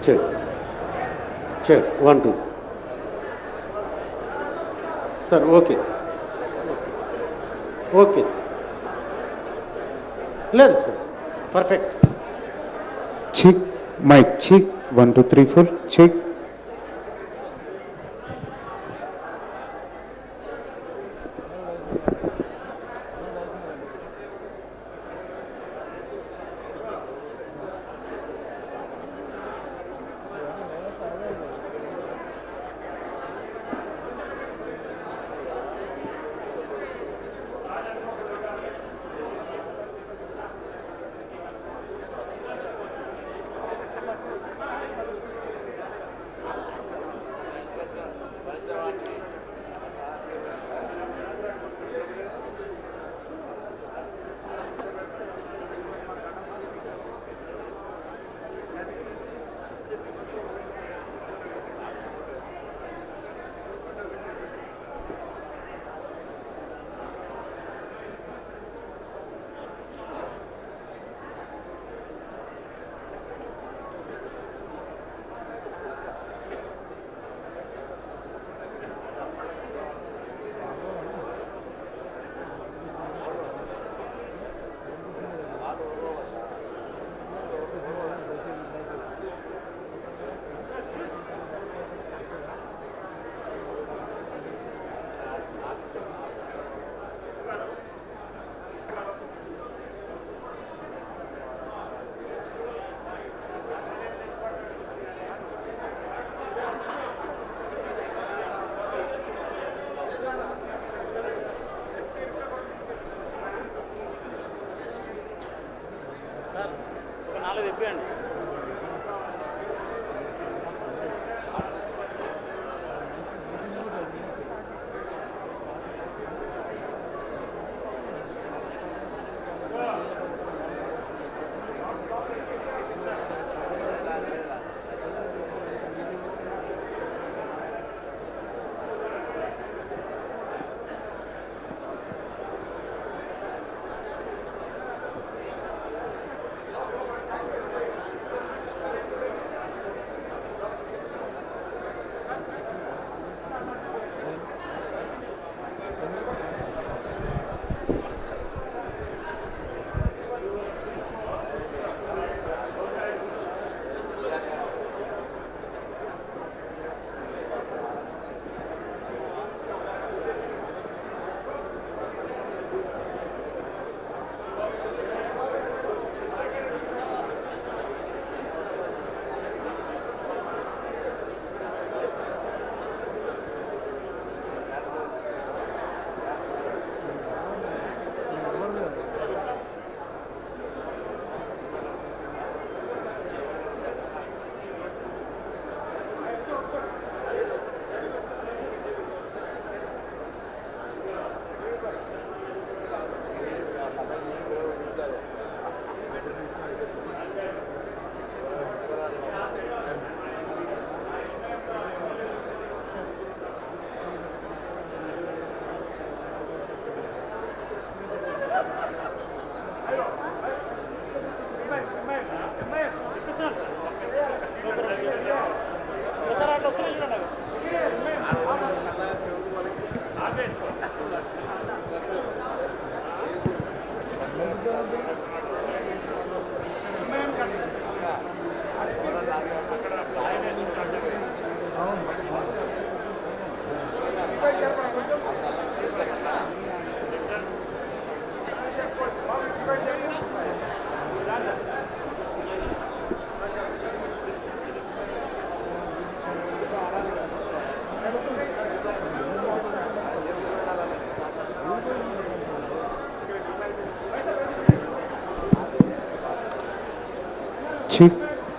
Check. Check. 1, 2. Sir, okay. Okay, sir. లేదు sir. Perfect. Check. Mic check. 1, 2, 3, 4. Check.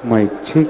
mic check.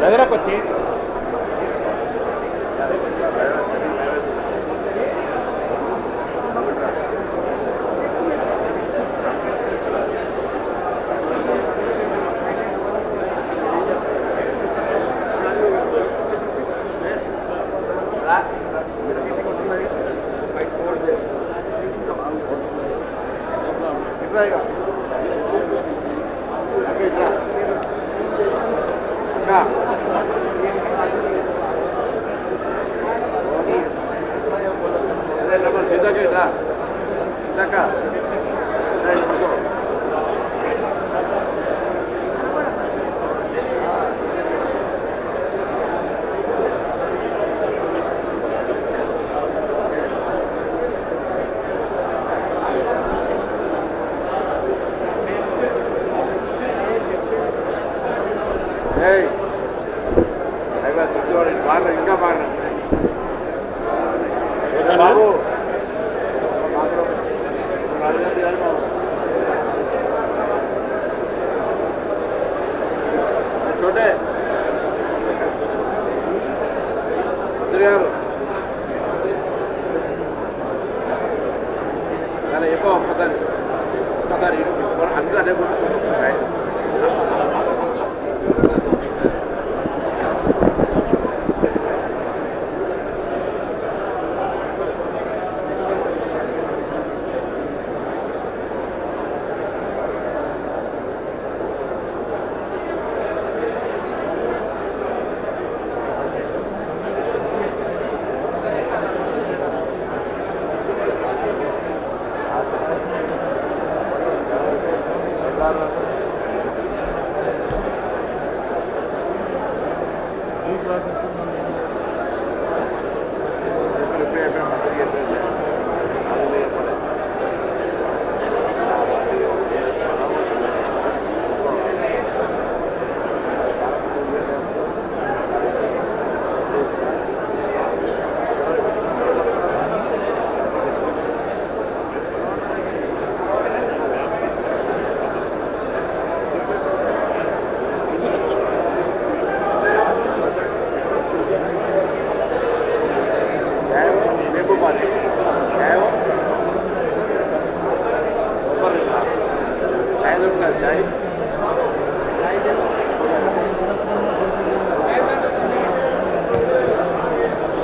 దగ్గరకు వచ్చి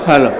hello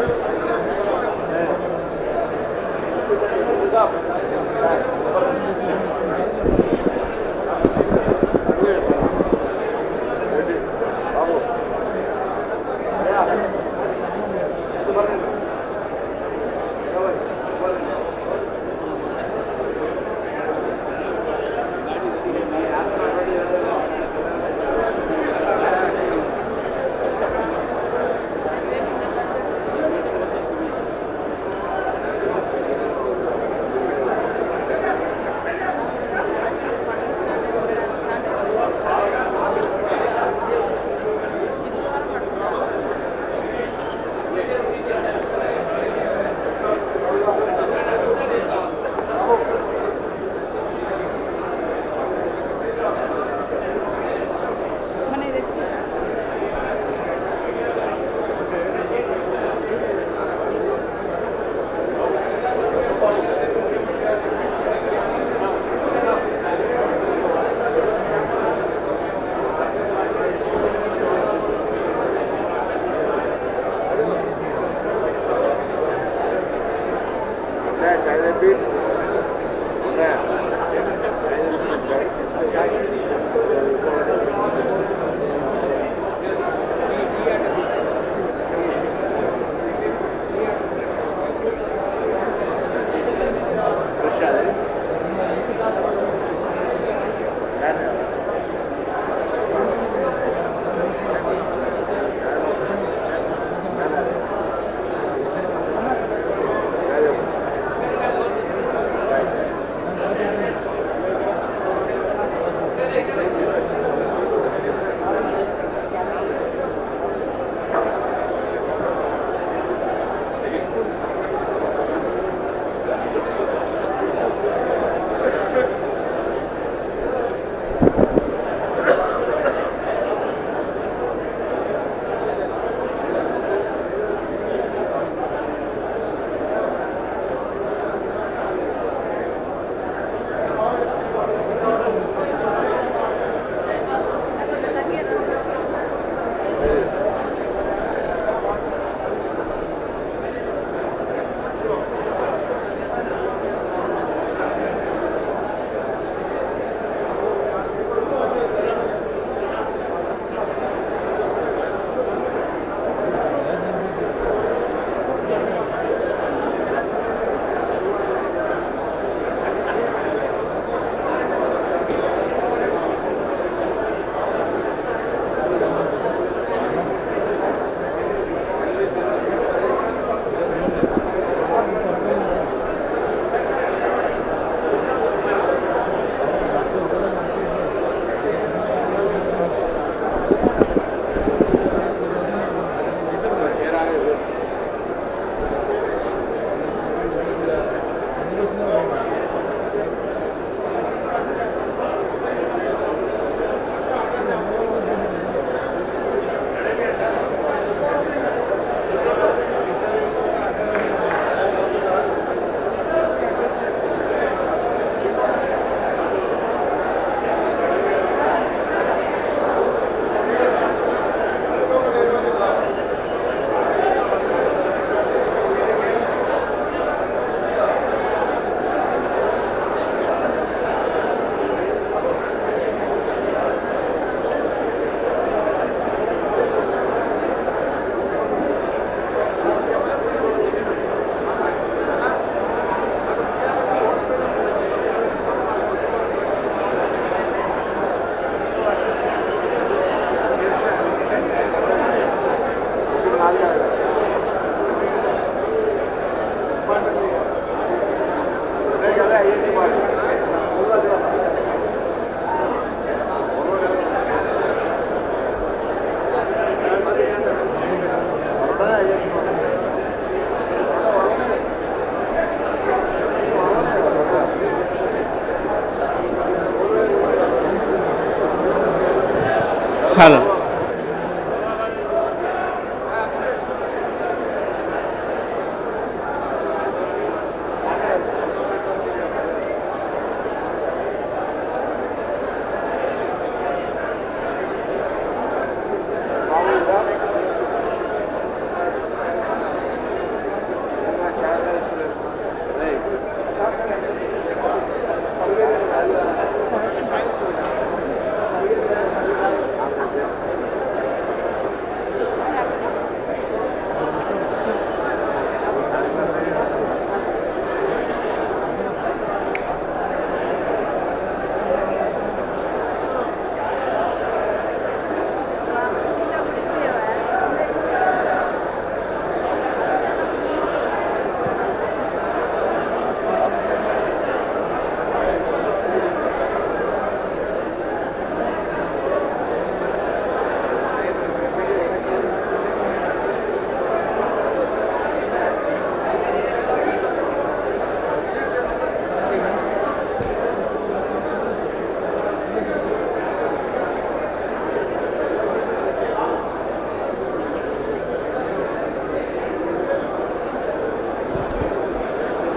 Hello.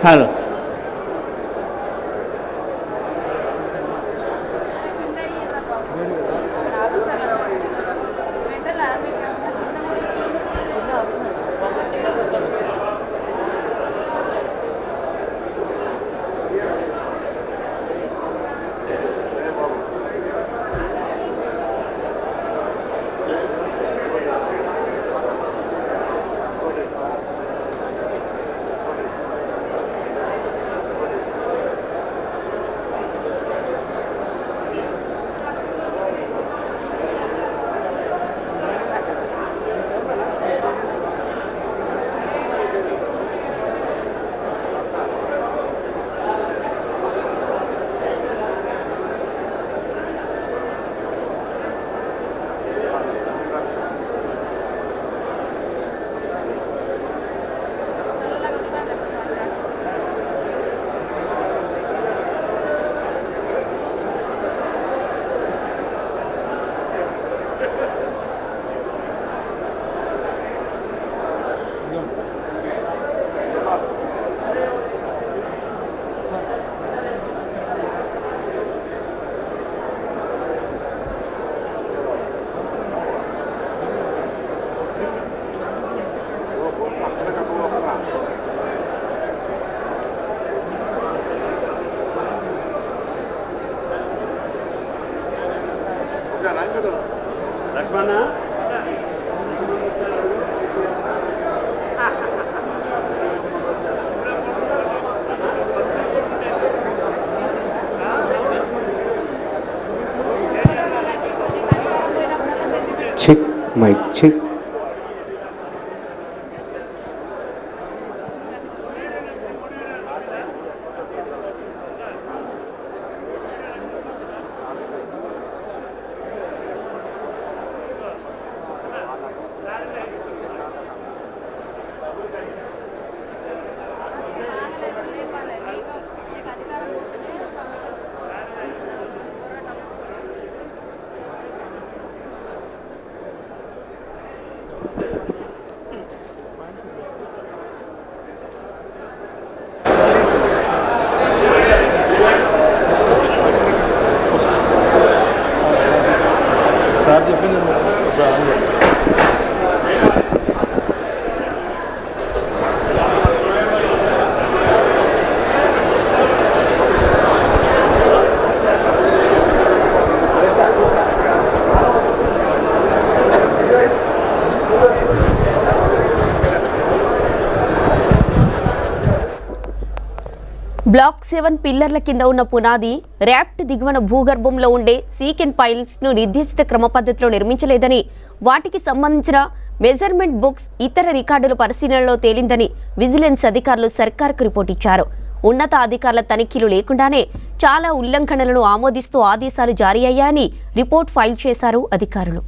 Hello. Check, mic check. Block 7 పిల్లర్ల కింద ఉన్న పునాది ర్యాప్ట్ దిగువన భూగర్భంలో ఉండే సీకెన్ పైల్స్ ను నిర్దేశిత క్రమ పద్ధతిలో నిర్మించలేదని వాటికి సంబంధించిన మెజర్మెంట్ బుక్స్ ఇతర రికార్డుల పరిశీలనలో తేలిందని విజిలెన్స్ అధికారులు సర్కార్కు రిపోర్ట్ ఇచ్చారు. ఉన్నత అధికారుల తనిఖీలు లేకుండానే చాలా ఉల్లంఘనలను ఆమోదిస్తూ ఆదేశాలు జారీ అయ్యాయని రిపోర్ట్ ఫైల్ చేశారు అధికారులు.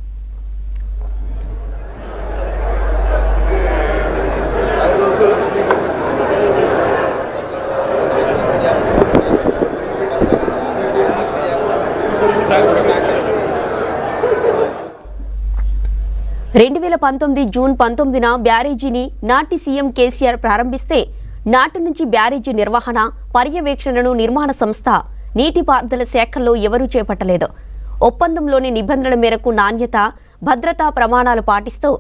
జూన్ 19న బ్యారేజీని నాటి సీఎం కేసీఆర్ ప్రారంభిస్తే నాటి నుంచి బ్యారేజీ నిర్వహణ, పర్యవేక్షణను నిర్మాణ సంస్థ నీటిపారుదల శాఖల్లో ఎవరూ చేపట్టలేదు. ఒప్పందంలోని నిబంధనల మేరకు నాణ్యత, భద్రతా ప్రమాణాలు పాటిస్తూ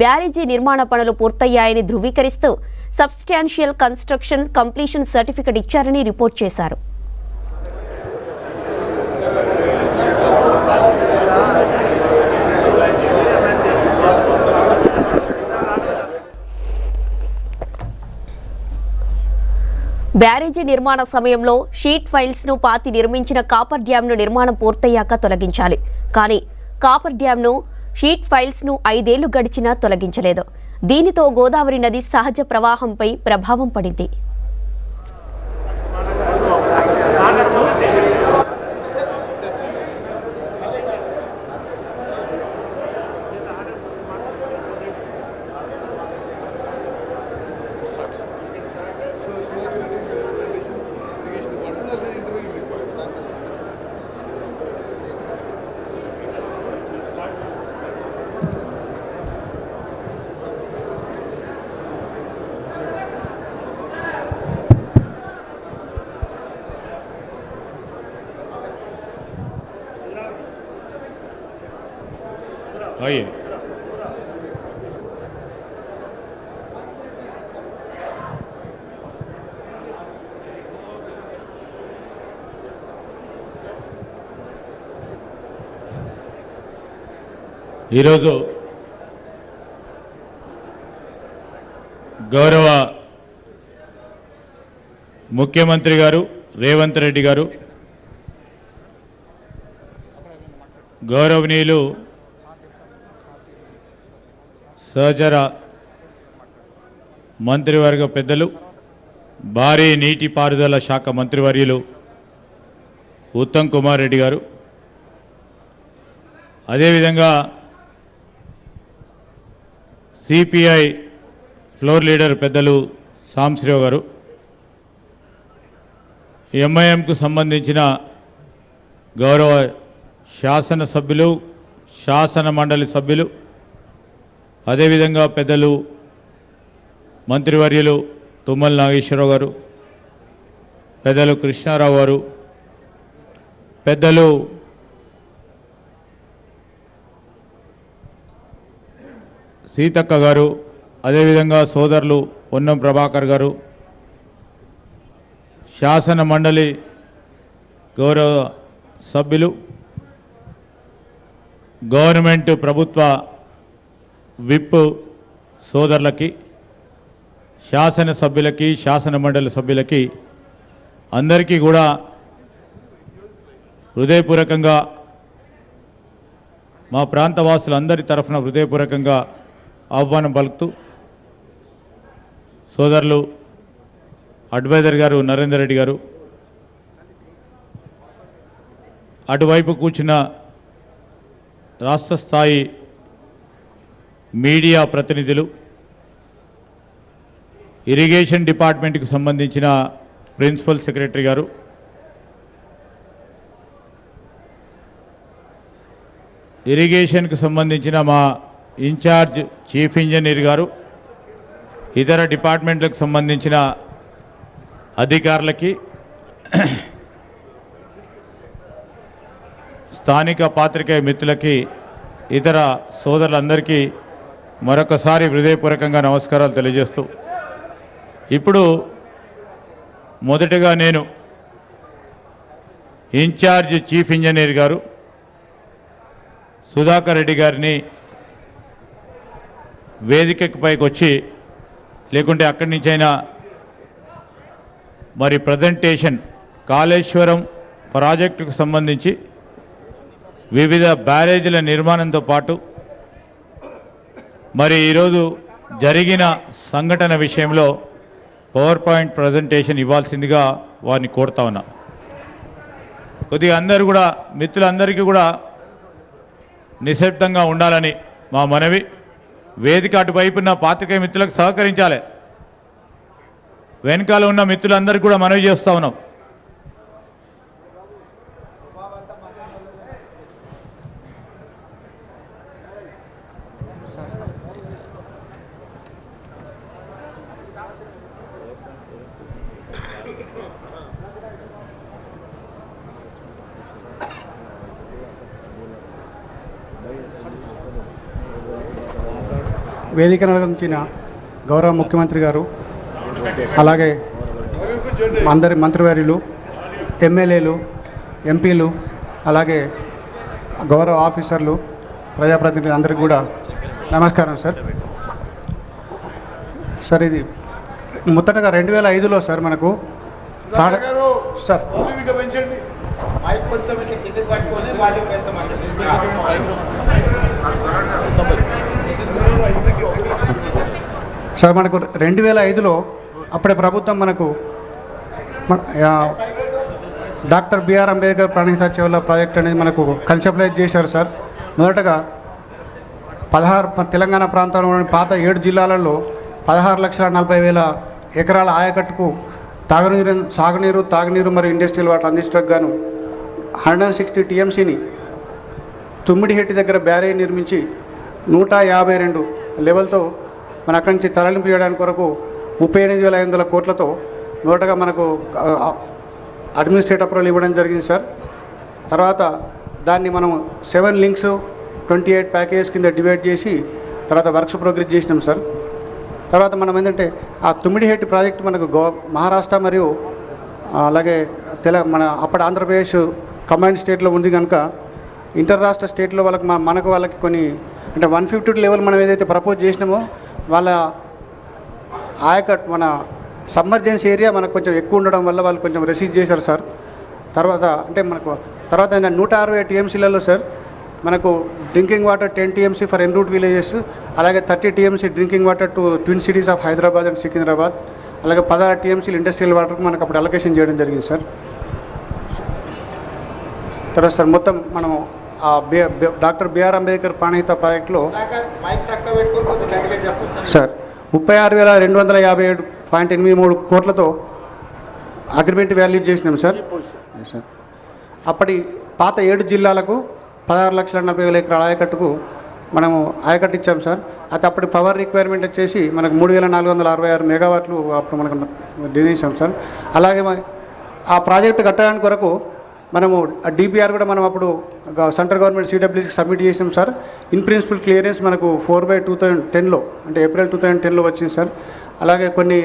బ్యారేజీ నిర్మాణ పనులు పూర్తయ్యాయని ధృవీకరిస్తూ సబ్స్టాన్షియల్ కన్స్ట్రక్షన్ కంప్లీషన్ సర్టిఫికెట్ ఇచ్చారని రిపోర్ట్ చేశారు. బ్యారేజీ నిర్మాణ సమయంలో షీట్ ఫైల్స్ ను పాతి నిర్మించిన కాపర్ డ్యాంను నిర్మాణం పూర్తయ్యాక తొలగించాలి. కానీ కాపర్ డ్యాంను, షీట్ ఫైల్స్ ను 5 ఏళ్లు గడిచినా తొలగించలేదు. దీనితో గోదావరి నది సహజ ప్రవాహంపై ప్రభావం పడింది. ఈరోజు గౌరవ ముఖ్యమంత్రి గారు రేవంత్ రెడ్డి గారు, గౌరవనీయులు సహచర మంత్రివర్గ పెద్దలు, భారీ నీటిపారుదల శాఖ మంత్రివర్యులు ఉత్తమ్ కుమార్ రెడ్డి గారు, అదేవిధంగా సిపిఐ ఫ్లోర్ లీడర్ పెద్దలు సాంశ్రీరావు గారు, ఎంఐఎంకు సంబంధించిన గౌరవ శాసనసభ్యులు, శాసన మండలి సభ్యులు, అదేవిధంగా పెద్దలు మంత్రివర్యులు తుమ్మల నాగేశ్వరరావు గారు, పెద్దలు కృష్ణారావు గారు, పెద్దలు సీతక్క గారు, అదేవిధంగా సోదరులు పొన్నం ప్రభాకర్ గారు, శాసన మండలి గౌరవ సభ్యులు, గవర్నమెంట్ ప్రభుత్వ విప్ సోదరులకి, శాసనసభ్యులకి, శాసన మండలి సభ్యులకి అందరికీ కూడా హృదయపూర్వకంగా మా ప్రాంతవాసులందరి తరఫున హృదయపూర్వకంగా ఆహ్వానం పలుకుతూ, సోదరులు అడ్వైజర్ గారు నరేందర్ రెడ్డి గారు, అటువైపు కూర్చున్న రాష్ట్ర స్థాయి మీడియా ప్రతినిధులు, ఇరిగేషన్ డిపార్ట్మెంట్కి సంబంధించిన ప్రిన్సిపల్ సెక్రటరీ గారు, ఇరిగేషన్కు సంబంధించిన మా ఇన్ఛార్జ్ చీఫ్ ఇంజనీర్ గారు, ఇతర డిపార్ట్మెంట్లకు సంబంధించిన అధికారులకి, స్థానిక పాత్రికేయ మిత్రులకి, ఇతర సోదరులందరికీ మరొకసారి హృదయపూర్వకంగా నమస్కారాలు తెలియజేస్తూ, ఇప్పుడు మొదటగా నేను ఇన్ఛార్జ్ చీఫ్ ఇంజనీర్ గారు సుధాకర్ రెడ్డి గారిని వేదికకి పైకి వచ్చి, లేకుంటే అక్కడి నుంచైనా మరి ప్రజెంటేషన్ కాళేశ్వరం ప్రాజెక్టుకు సంబంధించి వివిధ బ్యారేజీల నిర్మాణంతో పాటు మరి ఈరోజు జరిగిన సంఘటన విషయంలో పవర్ పాయింట్ ప్రజెంటేషన్ ఇవ్వాల్సిందిగా వారిని కోరుతా ఉన్నా. కొద్దిగా అందరూ కూడా, మిత్రులందరికీ కూడా నిశ్శబ్దంగా ఉండాలని మా మనవి. వేదిక అటువైపున్న పాత్రికేయ మిత్రులకు సహకరించాలి. వెనకాల ఉన్న మిత్రులందరికీ కూడా మనవి చేస్తూ ఉన్నాం. వేదికను అలంకరించిన గౌరవ ముఖ్యమంత్రి గారు, అలాగే అందరి మంత్రివర్యులు, ఎమ్మెల్యేలు, ఎంపీలు, అలాగే గౌరవ ఆఫీసర్లు, ప్రజాప్రతినిధులు అందరికీ కూడా నమస్కారం సార్. సార్, ఇది మొదటగా 2005లో సార్ మనకు సార్ సార్ మనకు 2005లో అప్పుడే ప్రభుత్వం మనకు డాక్టర్ బిఆర్ అంబేద్కర్ ప్రాణహిత చెవుల ప్రాజెక్ట్ అనేది మనకు కన్సెప్టలైజ్ చేశారు సార్. మొదటగా 16 తెలంగాణ ప్రాంతంలోని పాత 7 జిల్లాలలో 16,40,000 ఎకరాల ఆయకట్టుకు సాగునీరు, తాగునీరు మరియు ఇండస్ట్రియల్ వాటర్ అందించడానికి గాను 160 టీఎంసీని తుమ్మిడిహెట్టి దగ్గర బ్యారేజ్ నిర్మించి 152 లెవెల్తో మన అక్కడి నుంచి తరలింపు చేయడానికి కొరకు 38,500 కోట్లతో మొదటగా మనకు అడ్మినిస్ట్రేటివ్ అప్రూవల్ ఇవ్వడం జరిగింది సార్. తర్వాత దాన్ని మనం 7 లింక్స్ 28 ప్యాకేజ్ కింద డివైడ్ చేసి తర్వాత వర్క్స్ ప్రోగ్రెస్ చేసినాం సార్. తర్వాత మనం ఏంటంటే ఆ తుమ్మిడిహెట్టి ప్రాజెక్ట్ మనకు మహారాష్ట్ర మరియు అలాగే మన అప్పటి ఆంధ్రప్రదేశ్ కంబైన్డ్ స్టేట్లో ఉంది కనుక ఇంటర్ రాష్ట్ర స్టేట్లో వాళ్ళకి కొన్ని అంటే 150 లెవెల్ మనం ఏదైతే ప్రపోజ్ చేసినామో వాళ్ళ ఆయకట్ మన సబ్మర్జెన్స్ ఏరియా మనకు కొంచెం ఎక్కువ ఉండడం వల్ల వాళ్ళు కొంచెం రెసిస్ట్ చేశారు సార్. తర్వాత అంటే మనకు తర్వాత 160 టీఎంసీలలో సార్ మనకు drinking water 10 TMC for en route villages, అలాగే 30 TMC drinking water to twin cities of Hyderabad and Secunderabad, అలాగే 16 టీఎంసీలు ఇండస్ట్రియల్ వాటర్కి మనకు అప్పుడు అలొకేషన్ చేయడం జరిగింది సార్. తర్వాత సార్ మొత్తం మనం డాక్టర్ బిఆర్ అంబేద్కర్ ప్రాణహిత ప్రాజెక్టులో సార్ 36,257.83 కోట్లతో అగ్రిమెంట్ వాల్యూ చేసినాం సార్. అప్పటి పాత 7 జిల్లాలకు 16,40,000 ఎకరాల ఆయకట్టుకు మనము ఆయకట్టు ఇచ్చాం సార్. అయితే అప్పటి పవర్ రిక్వైర్మెంట్ వచ్చేసి మనకు 3,466 మెగావాట్లు అప్పుడు మనకు నిర్ణయించాం సార్. అలాగే ఆ ప్రాజెక్టు కట్టడానికి కొరకు మనము డిపిఆర్ కూడా మనం అప్పుడు సెంట్రల్ గవర్నమెంట్ సిడబ్ల్యూసీకి సబ్మిట్ చేసాం సార్. ఇన్ ప్రిన్సిపల్ క్లియరెన్స్ మనకు 4/2010లో అంటే ఏప్రిల్ 2010లో వచ్చింది సార్. అలాగే కొన్ని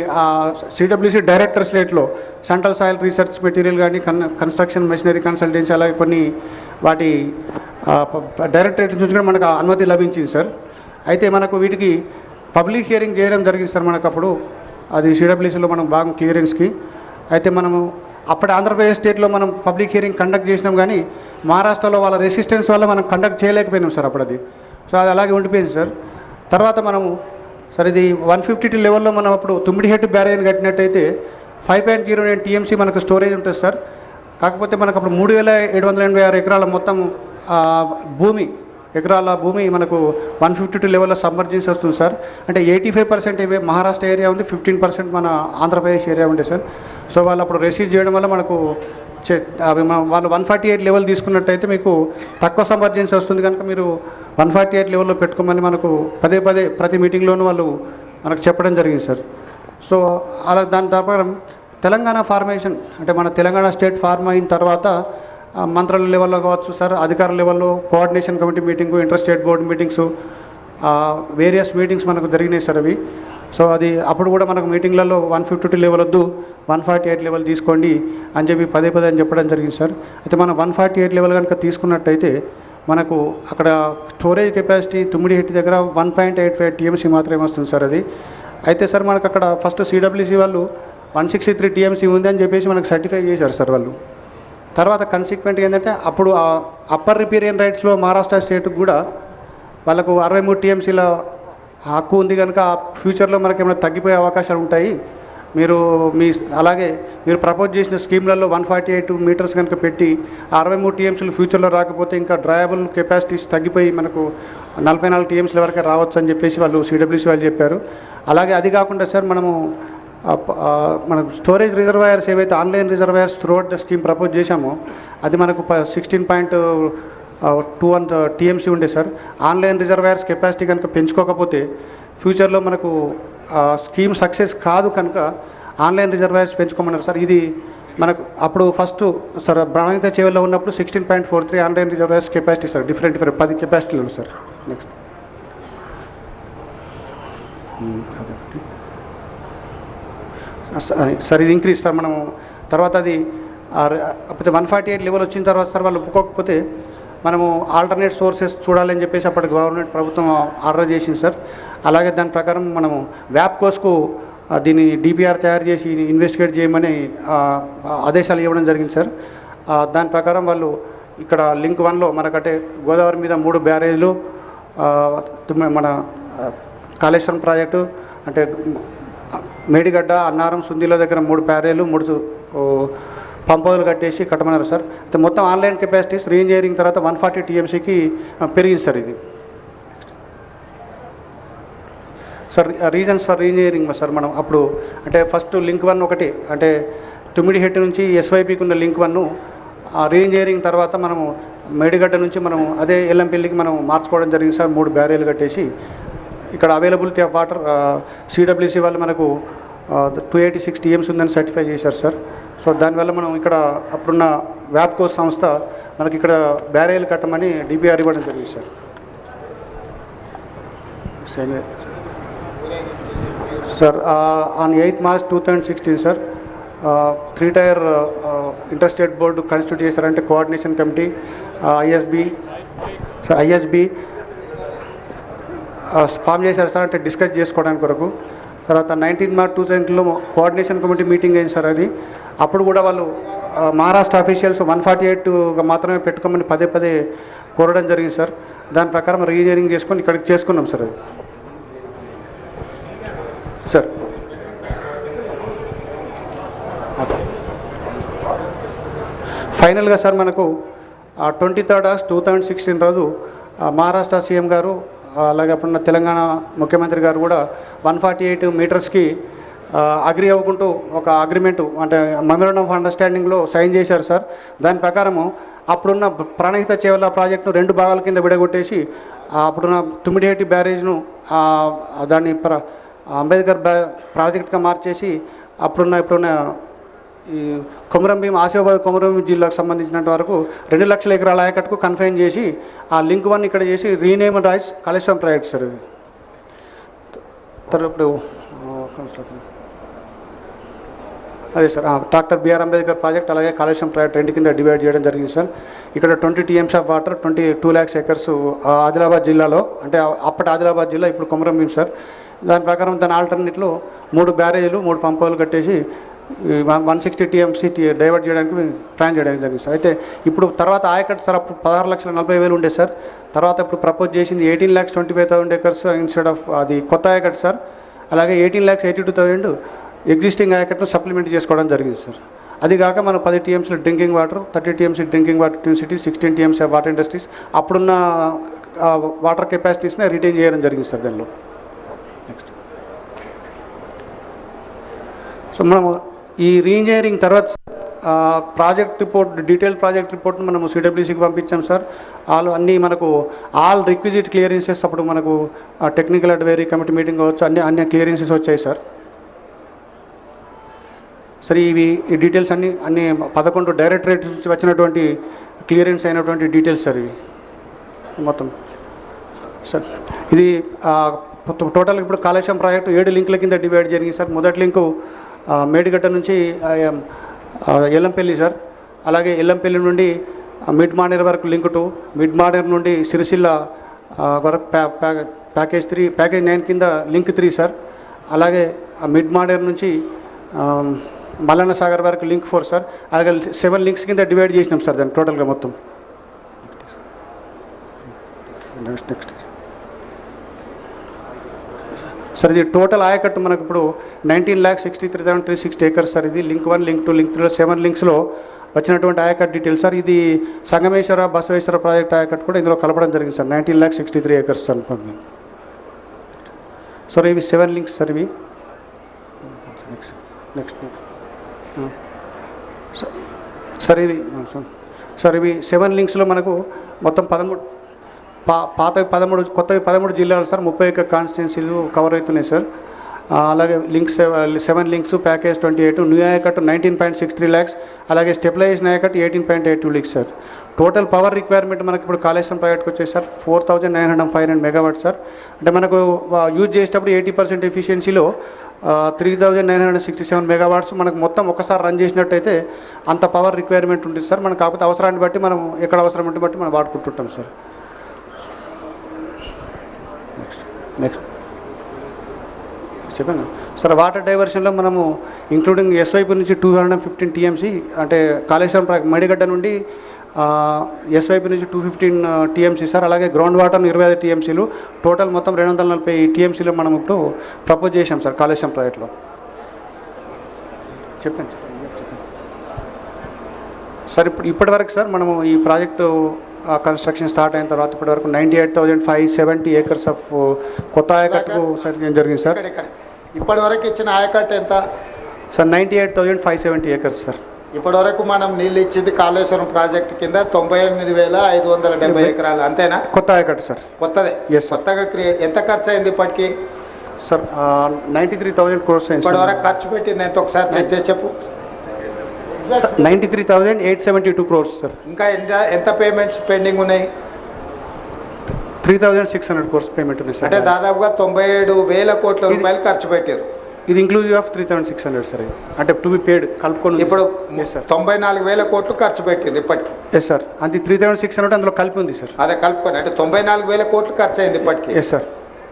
సిడబ్ల్యూసీ డైరెక్టర్ స్లేట్లో సెంట్రల్ సాయిల్ రీసెర్చ్ మెటీరియల్ కానీ కన్స్ట్రక్షన్ మెషినరీ కన్సల్టెన్సీ అలాగే కొన్ని వాటి డైరెక్టరేట్ నుంచి కూడా మనకు అనుమతి లభించింది సార్. అయితే మనకు వీటికి పబ్లిక్ హియరింగ్ చేయడం జరిగింది సార్. మనకు అప్పుడు అది సిడబ్ల్యూసీలో మనం భాగం క్లియరెన్స్కి. అయితే మనము అప్పటి ఆంధ్రప్రదేశ్ స్టేట్లో మనం పబ్లిక్ హియరింగ్ కండక్ట్ చేసినాం, కానీ మహారాష్ట్రలో వాళ్ళ రెసిస్టెన్స్ వల్ల మనం కండక్ట్ చేయలేకపోయినాం సార్ అప్పుడు అది. సో అది అలాగే ఉండిపోయింది సార్. తర్వాత మనము సార్ ఇది 152 లెవెల్లో మనం అప్పుడు తుమ్మిడిహెట్టు బ్యారేజ్ కట్టినట్టయితే 5.09 టీఎంసీ మనకు స్టోరేజ్ ఉంటుంది సార్. కాకపోతే మనకు అప్పుడు 3,786 ఎకరాల మొత్తం ఎకరాల భూమి మనకు 152 లెవెల్లో సబ్మర్జెన్స్ వస్తుంది సార్. అంటే 85% మహారాష్ట్ర ఏరియా ఉంది, 15% మన ఆంధ్రప్రదేశ్ ఏరియా ఉంది సార్. సో వాళ్ళు అప్పుడు రెసీవ్ చేయడం వల్ల మనకు వాళ్ళు 148 లెవెల్ తీసుకున్నట్టయితే మీకు తక్కువ సబ్మర్జెన్స్ వస్తుంది కనుక మీరు 148 లెవెల్లో పెట్టుకోమని మనకు పదే ప్రతి మీటింగ్లోనూ వాళ్ళు మనకు చెప్పడం జరిగింది సార్. సో అలా దాని ప్రకారం తెలంగాణ ఫార్మేషన్ అంటే మన తెలంగాణ స్టేట్ ఫార్మ్ అయిన తర్వాత మంత్రుల లెవెల్లో కావచ్చు సార్, అధికారుల లెవెల్లో coordination committee meeting, inter state board meetings, various meetings మనకు జరిగినాయి సార్ అవి. సో అది అప్పుడు కూడా మనకు మీటింగ్లలో 152 లెవెల్ వద్దు 148 లెవెల్ తీసుకోండి అని చెప్పి పదే అని చెప్పడం జరిగింది సార్. అయితే మనం 148 లెవెల్ కనుక తీసుకున్నట్టయితే మనకు అక్కడ స్టోరేజ్ కెపాసిటీ తుమ్మిడిహెట్టి దగ్గర 1.85 టీఎంసీ మాత్రమే వస్తుంది సార్ అది. అయితే సార్ మనకు అక్కడ ఫస్ట్ సిడబ్ల్యూసీ వాళ్ళు 163 టీఎంసీ ఉంది అని చెప్పేసి మనకు సర్టిఫై చేశారు సార్ వాళ్ళు. తర్వాత కన్సిక్వెంట్గా ఏంటంటే అప్పుడు అప్పర్ రిపేరియన్ రైట్స్లో మహారాష్ట్ర స్టేట్కి కూడా వాళ్ళకు 63 టీఎంసీల హక్కు ఉంది కనుక ఫ్యూచర్లో మనకి ఏమైనా తగ్గిపోయే అవకాశాలు ఉంటాయి. అలాగే మీరు ప్రపోజ్ చేసిన స్కీమ్లలో 148 మీటర్స్ కనుక పెట్టి 63 టీఎంసీలు ఫ్యూచర్లో రాకపోతే ఇంకా డ్రాయబుల్ కెపాసిటీస్ తగ్గిపోయి మనకు 44 టీఎంసీల వరకే రావచ్చు అని చెప్పేసి వాళ్ళు సిడబ్ల్యూసీ వాళ్ళు చెప్పారు. అలాగే అది కాకుండా సార్ మన స్టోరేజ్ రిజర్వాయర్స్ ఏవైతే online reservoirs throughout the scheme propose చేశామో అది మనకు 16.21 టీఎంసీ ఉండే సార్. ఆన్లైన్ రిజర్వాయర్స్ కెపాసిటీ కనుక పెంచుకోకపోతే ఫ్యూచర్లో మనకు స్కీమ్ సక్సెస్ కాదు కనుక ఆన్లైన్ రిజర్వాయర్స్ పెంచుకోమన్నారు సార్. ఇది మనకు అప్పుడు ఫస్ట్ సార్ ప్రణాళిక చేవల్లో ఉన్నప్పుడు 16.43 online reservoirs capacity sir, different 10 కెపాసిటీలు సార్. నెక్స్ట్ సార్ ఇది ఇంక్రీజ్ సార్. మనము తర్వాత అది 148 లెవెల్ వచ్చిన తర్వాత సార్ వాళ్ళు ఒప్పుకోకపోతే మనము ఆల్టర్నేట్ సోర్సెస్ చూడాలని చెప్పేసి అప్పటి గవర్నమెంట్ ప్రభుత్వం ఆర్డర్ చేసింది సార్. అలాగే దాని ప్రకారం మనము వ్యాప్కోస్కు దీన్ని డిపిఆర్ తయారు చేసి ఇన్వెస్టిగేట్ చేయమని ఆదేశాలు ఇవ్వడం జరిగింది సార్. దాని ప్రకారం వాళ్ళు ఇక్కడ లింక్ 1లో మనకంటే గోదావరి మీద 3 బ్యారేజ్లు, మన కాళేశ్వరం ప్రాజెక్టు అంటే మేడిగడ్డ, అన్నారం, సుందిలో దగ్గర 3 బ్యారేజ్లు 3 పంపులు కట్టమన్నారు సార్. అయితే మొత్తం ఆన్లైన్ కెపాసిటీస్ రీఇంజనీరింగ్ తర్వాత 140 టీఎంసీకి పెరిగింది సార్ ఇది. Sir reasons for re-engineering sir మనం అప్పుడు అంటే ఫస్ట్ లింక్ 1 ఒకటి అంటే తుమ్మిడిహెట్టు నుంచి ఎస్వైపికి ఉన్న లింక్ 1 రీఇంజనీరింగ్ తర్వాత మనము మేడిగడ్డ నుంచి మనము అదే ఎల్లంపల్లికి మనం మార్చుకోవడం జరిగింది సార్. 3 బ్యారేజ్లు కట్టేసి ఇక్కడ అవైలబిలిటీ ఆఫ్ వాటర్ సిడబ్ల్యూసీ వాళ్ళు మనకు 286 టీఎంసీ ఉందని సర్టిఫై చేశారు సార్. సో దానివల్ల మనం ఇక్కడ అప్పుడున్న వ్యాప్కోస్ సంస్థ మనకి ఇక్కడ బ్యారేజ్లు కట్టమని డిపిఆర్ ఇవ్వడం జరిగింది sir. Sir on 8 March 2016 sir 3-tier interstate board constitute చేశారంటే కోఆర్డినేషన్ కమిటీ ఐఎస్బి ఫామ్ చేశారు సార్, అంటే డిస్కస్ చేసుకోవడానికి కొరకు. తర్వాత 19 March 2000లో కోఆర్డినేషన్ కమిటీ మీటింగ్ అయింది సార్ అది. అప్పుడు కూడా వాళ్ళు మహారాష్ట్ర అఫీషియల్స్ 148గా మాత్రమే పెట్టుకోమని పదే కోరడం జరిగింది సార్. దాని ప్రకారం రీఇంజనీరింగ్ చేసుకొని ఇక్కడికి చేసుకున్నాం సార్ అది. సార్ ఫైనల్గా సార్ మనకు 23rd August 2016 రోజు మహారాష్ట్ర సీఎం గారు అలాగే అప్పుడున్న తెలంగాణ ముఖ్యమంత్రి గారు కూడా 148 మీటర్స్కి అగ్రి అవ్వకుంటూ ఒక అగ్రిమెంటు అంటే మెమోరాండం ఆఫ్ అండర్స్టాండింగ్లో సైన్ చేశారు సార్. దాని ప్రకారము అప్పుడున్న ప్రాణహిత చేవల ప్రాజెక్టును 2 భాగాల కింద విడగొట్టేసి అప్పుడున్న తుమ్మిడిహెట్టి బ్యారేజ్ను దాన్ని అంబేద్కర్ ప్రాజెక్ట్గా మార్చేసి ఇప్పుడున్న ఈ కొమరంభీం ఆసిఫాబాద్ కొమరంభీం జిల్లాకు సంబంధించినంత వరకు 2 లక్షల ఎకరాల ఆయకట్టుకు కన్ఫైన్ చేసి ఆ లింక్ 1 ఇక్కడ చేసి రీనేమ్ రైస్ కాళేశ్వరం ప్రాజెక్ట్ సార్ ఇది. తర్వాత ఇప్పుడు అదే sir doctor BR Ambedkar project అలాగే కాళేశ్వరం ప్రాజెక్ట్ రెండు కింద డివైడ్ చేయడం జరిగింది సార్. ఇక్కడ 20 TMs of water 22 lakhs acres Adilabad జిల్లాలో, అంటే అప్పటి ఆదిలాబాద్ జిల్లా ఇప్పుడు కొమరం భీం సార్. దాని ప్రకారం దాని ఆల్టర్నేట్లో 3 బ్యారేజీలు 3 పంపులు కట్టేసి 160 TMC డైవర్ట్ చేయడానికి ప్లాన్ చేయడానికి జరిగింది సార్. అయితే ఇప్పుడు తర్వాత ఆయకట్టు సార్ అప్పుడు 16,40,000 ఉండే సార్. తర్వాత ఇప్పుడు ప్రపోజ్ చేసింది 18,25,000 acres ఇన్స్టెడ్ ఆఫ్ అది కొత్త ఆయకట్టు సార్. అలాగే 18,82,000 ఎగ్జిస్టింగ్ ఆయకట్టును సప్లిమెంట్ చేసుకోవడం జరిగింది సార్. అది కాక మనం 10 TMs drinking water, 30 TMs drinking water twin city, 16 TMs water industries అప్పుడున్న వాటర్ కెపాసిటీస్ని రిటైన్ చేయడం జరిగింది సార్ దానిలో. నెక్స్ట్ సో మనము ఈ రీఇంజనీరింగ్ తర్వాత ప్రాజెక్ట్ రిపోర్ట్, డీటెయిల్ ప్రాజెక్ట్ రిపోర్ట్ను మనము CWCకి పంపించాం సార్. అన్నీ మనకు ఆల్ రిక్విజిట్ క్లియరెన్సెస్ అప్పుడు మనకు టెక్నికల్ అడ్వైజరీ కమిటీ మీటింగ్ కావచ్చు, అన్ని క్లియరెన్సెస్ వచ్చాయి సార్. సరే ఈ డీటెయిల్స్ అన్ని 11 డైరెక్టరేట్ నుంచి వచ్చినటువంటి క్లియరెన్స్ అయినటువంటి డీటెయిల్స్ సార్ ఇవి మొత్తం సార్. ఇది టోటల్ ఇప్పుడు కాళేశ్వరం ప్రాజెక్టు 7 లింకుల కింద డివైడ్ జరిగింది సార్. మొదటి లింకు మేడిగడ్డ నుంచి ఎల్లంపల్లి సార్. అలాగే ఎల్లంపల్లి నుండి మిడ్ మానేర్ వరకు లింక్ 2, మిడ్ మానేర్ నుండి సిరిసిల్ల వరకు ప్యాకేజ్ 3, ప్యాకేజ్ 9 కింద లింక్ 3 సార్. అలాగే మిడ్ మానేర్ నుంచి మల్లన్న సాగర్ వరకు లింక్ 4 సార్. అలాగే 7 లింక్స్ కింద డివైడ్ చేసినాం సార్ దాన్ని టోటల్గా మొత్తం. నెక్స్ట్ సార్ ఇది టోటల్ ఆయకట్టు మనకు ఇప్పుడు 19,63,360 acres సార్. ఇది లింక్ 1, లింక్ 2, లింక్ 3లో 7 లింక్స్లో వచ్చినటువంటి ఆయకట్టు డీటెయిల్స్ సార్. ఇది సంగమేశ్వర బసవేశ్వర ప్రాజెక్ట్ ఆయకట్టు కూడా ఇందులో కలపడం జరిగింది సార్. 19,63 acres sir. సార్ ఇవి 7 లింక్స్ సార్. ఇవి నెక్స్ట్ సార్ ఇది సార్ ఇవి 7 లింక్స్లో మనకు మొత్తం 13 పాతవి 13, కొత్తవి 13 జిల్లాలు సార్. 31 కాన్స్టిట్యున్సీలు కవర్ అవుతున్నాయి సార్. అలాగే లింక్స్ 7 లింక్స్, ప్యాకేజ్ 28, న్యూ ఆయకట్టు 19.63 lakhs, అలాగే స్టెబిలైజేషన్ ఆయకట్టు 18.82 lakhs sir. Total power requirement మనకి ఇప్పుడు కాళేశ్వరం ప్రాజెక్ట్కి వచ్చేసి సార్ 4,905 MW సార్. అంటే మనకు యూజ్ చేసేటప్పుడు 80% ఎఫిషియన్సీలో 3,967 MW మనకు మొత్తం ఒకసారి రన్ చేసినట్టయితే అంత పవర్ రిక్వైర్మెంట్ ఉంటుంది సార్. మనకు కాకపోతే అవసరాన్ని బట్టి మనం ఎక్కడ అవసరం ఉంటే బట్టి మనం వాడుకుంటుంటాం సార్. నెక్స్ట్ చెప్పాను సార్. వాటర్ డైవర్షన్లో మనము ఇంక్లూడింగ్ ఎస్వైపు నుంచి 215 TMC, అంటే కాళేశ్వరం మెడిగడ్డ నుండి ఎస్వైపు నుంచి 215 TMC సార్. అలాగే గ్రౌండ్ వాటర్ 25 TMCలు, టోటల్ మొత్తం 240 TMCలు మనం ఇప్పుడు ప్రపోజ్ చేశాం సార్ కాళేశ్వరం ప్రాజెక్ట్లో. చెప్పండి సార్. ఇప్పటివరకు సార్ మనము ఈ ప్రాజెక్టు కన్స్ట్రక్షన్ స్టార్ట్ అయిన తర్వాత ఇప్పటివరకు 98,570 acres ఆఫ్ కొత్త ఆయకట్టుకు సార్ జరిగింది సార్. ఇప్పటివరకు ఇచ్చిన ఆయకట్టు ఎంత సార్? 98,570 acres sir. ఇప్పటివరకు మనం నీళ్ళు ఇచ్చింది కాళేశ్వరం ప్రాజెక్టు కింద 98,570 ఎకరాలు అంతేనా? కొత్త ఆయకట్టు సార్. కొత్తదే. Yes, sir. కొత్తగా ఎంత ఖర్చు అయింది ఇప్పటికి సార్? 93,000 crores అయింది. ఇప్పటివరకు ఖర్చు పెట్టింది ఎంత ఒకసారి చెక్ చేసి చెప్పు. 93,872 crores సార్. ఇంకా ఎంత పేమెంట్స్ పెండింగ్ ఉన్నాయి? 3,600 crores పేమెంట్ ఉంది సార్. అంటే దాదాపుగా 97,000 కోట్ల రూపాయలు ఖర్చు పెట్టారు. ఇది ఇంక్లూజివ్ ఆఫ్ 3,600 సార్. అంటే టు బి పేడ్ కలుపుకొని ఇప్పుడు 94,000 కోట్లు ఖర్చు పెట్టింది ఇప్పటికి. Yes sir. అది 3,600 అందులో కలిపి ఉంది సార్. అదే కలుపుకొని అంటే 94,000 కోట్లు ఖర్చు అయింది ఇప్పటికి. Yes sir.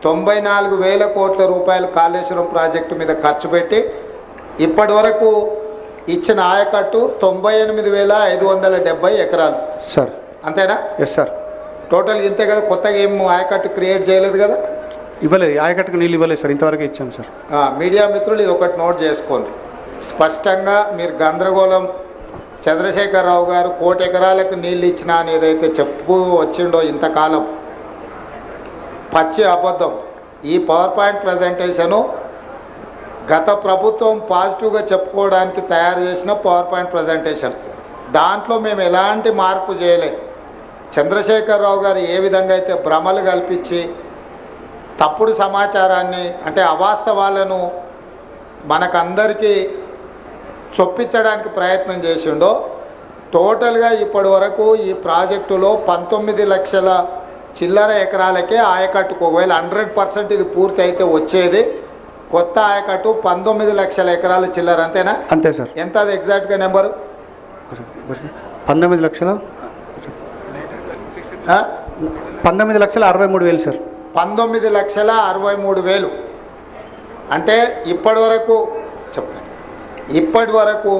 94,000 కోట్ల రూపాయలు కాళేశ్వరం ప్రాజెక్టు మీద ఖర్చు పెట్టి ఇప్పటి వరకు ఇచ్చిన ఆయకట్టు 98,570 ఎకరాలు సార్. అంతేనా? Yes sir. టోటల్ ఇంతే కదా. కొత్తగా ఏం ఆయకట్టు క్రియేట్ చేయలేదు కదా? ఇవ్వలేదు. ఆయకట్టుకు నీళ్ళు ఇవ్వలేదు సార్. ఇంతవరకు ఇచ్చాం సార్. మీడియా మిత్రులు ఇది ఒకటి నోట్ చేసుకోండి. స్పష్టంగా మీరు గందరగోళం చంద్రశేఖరరావు గారు 1 కోటి ఎకరాలకు నీళ్ళు ఇచ్చినా అని ఏదైతే చెప్పు వచ్చిండో ఇంతకాలం పచ్చి అబద్ధం. ఈ పవర్ పాయింట్ ప్రజెంటేషను గత ప్రభుత్వం పాజిటివ్గా చెప్పుకోవడానికి తయారు చేసిన పవర్ పాయింట్ ప్రజెంటేషన్. దాంట్లో మేము ఎలాంటి మార్పు చేయలే. చంద్రశేఖరరావు గారు ఏ విధంగా అయితే భ్రమలు కల్పించి తప్పుడు సమాచారాన్ని అంటే అవాస్తవాలను మనకందరికీ చొప్పించడానికి ప్రయత్నం చేసిండో టోటల్గా ఇప్పటి వరకు ఈ ప్రాజెక్టులో 19 లక్షల చిల్లర ఎకరాలకే ఆయకట్టుకు ఒకవేళ 100% ఇది పూర్తి అయితే వచ్చేది కొత్త ఆయకట్టు 19 లక్షల ఎకరాల చిల్లర, అంతేనా? అంతే సార్. ఎంత అది ఎగ్జాక్ట్గా నెంబరు? 19 లక్షల 19,63,000 సార్. 19,63,000. అంటే ఇప్పటి వరకు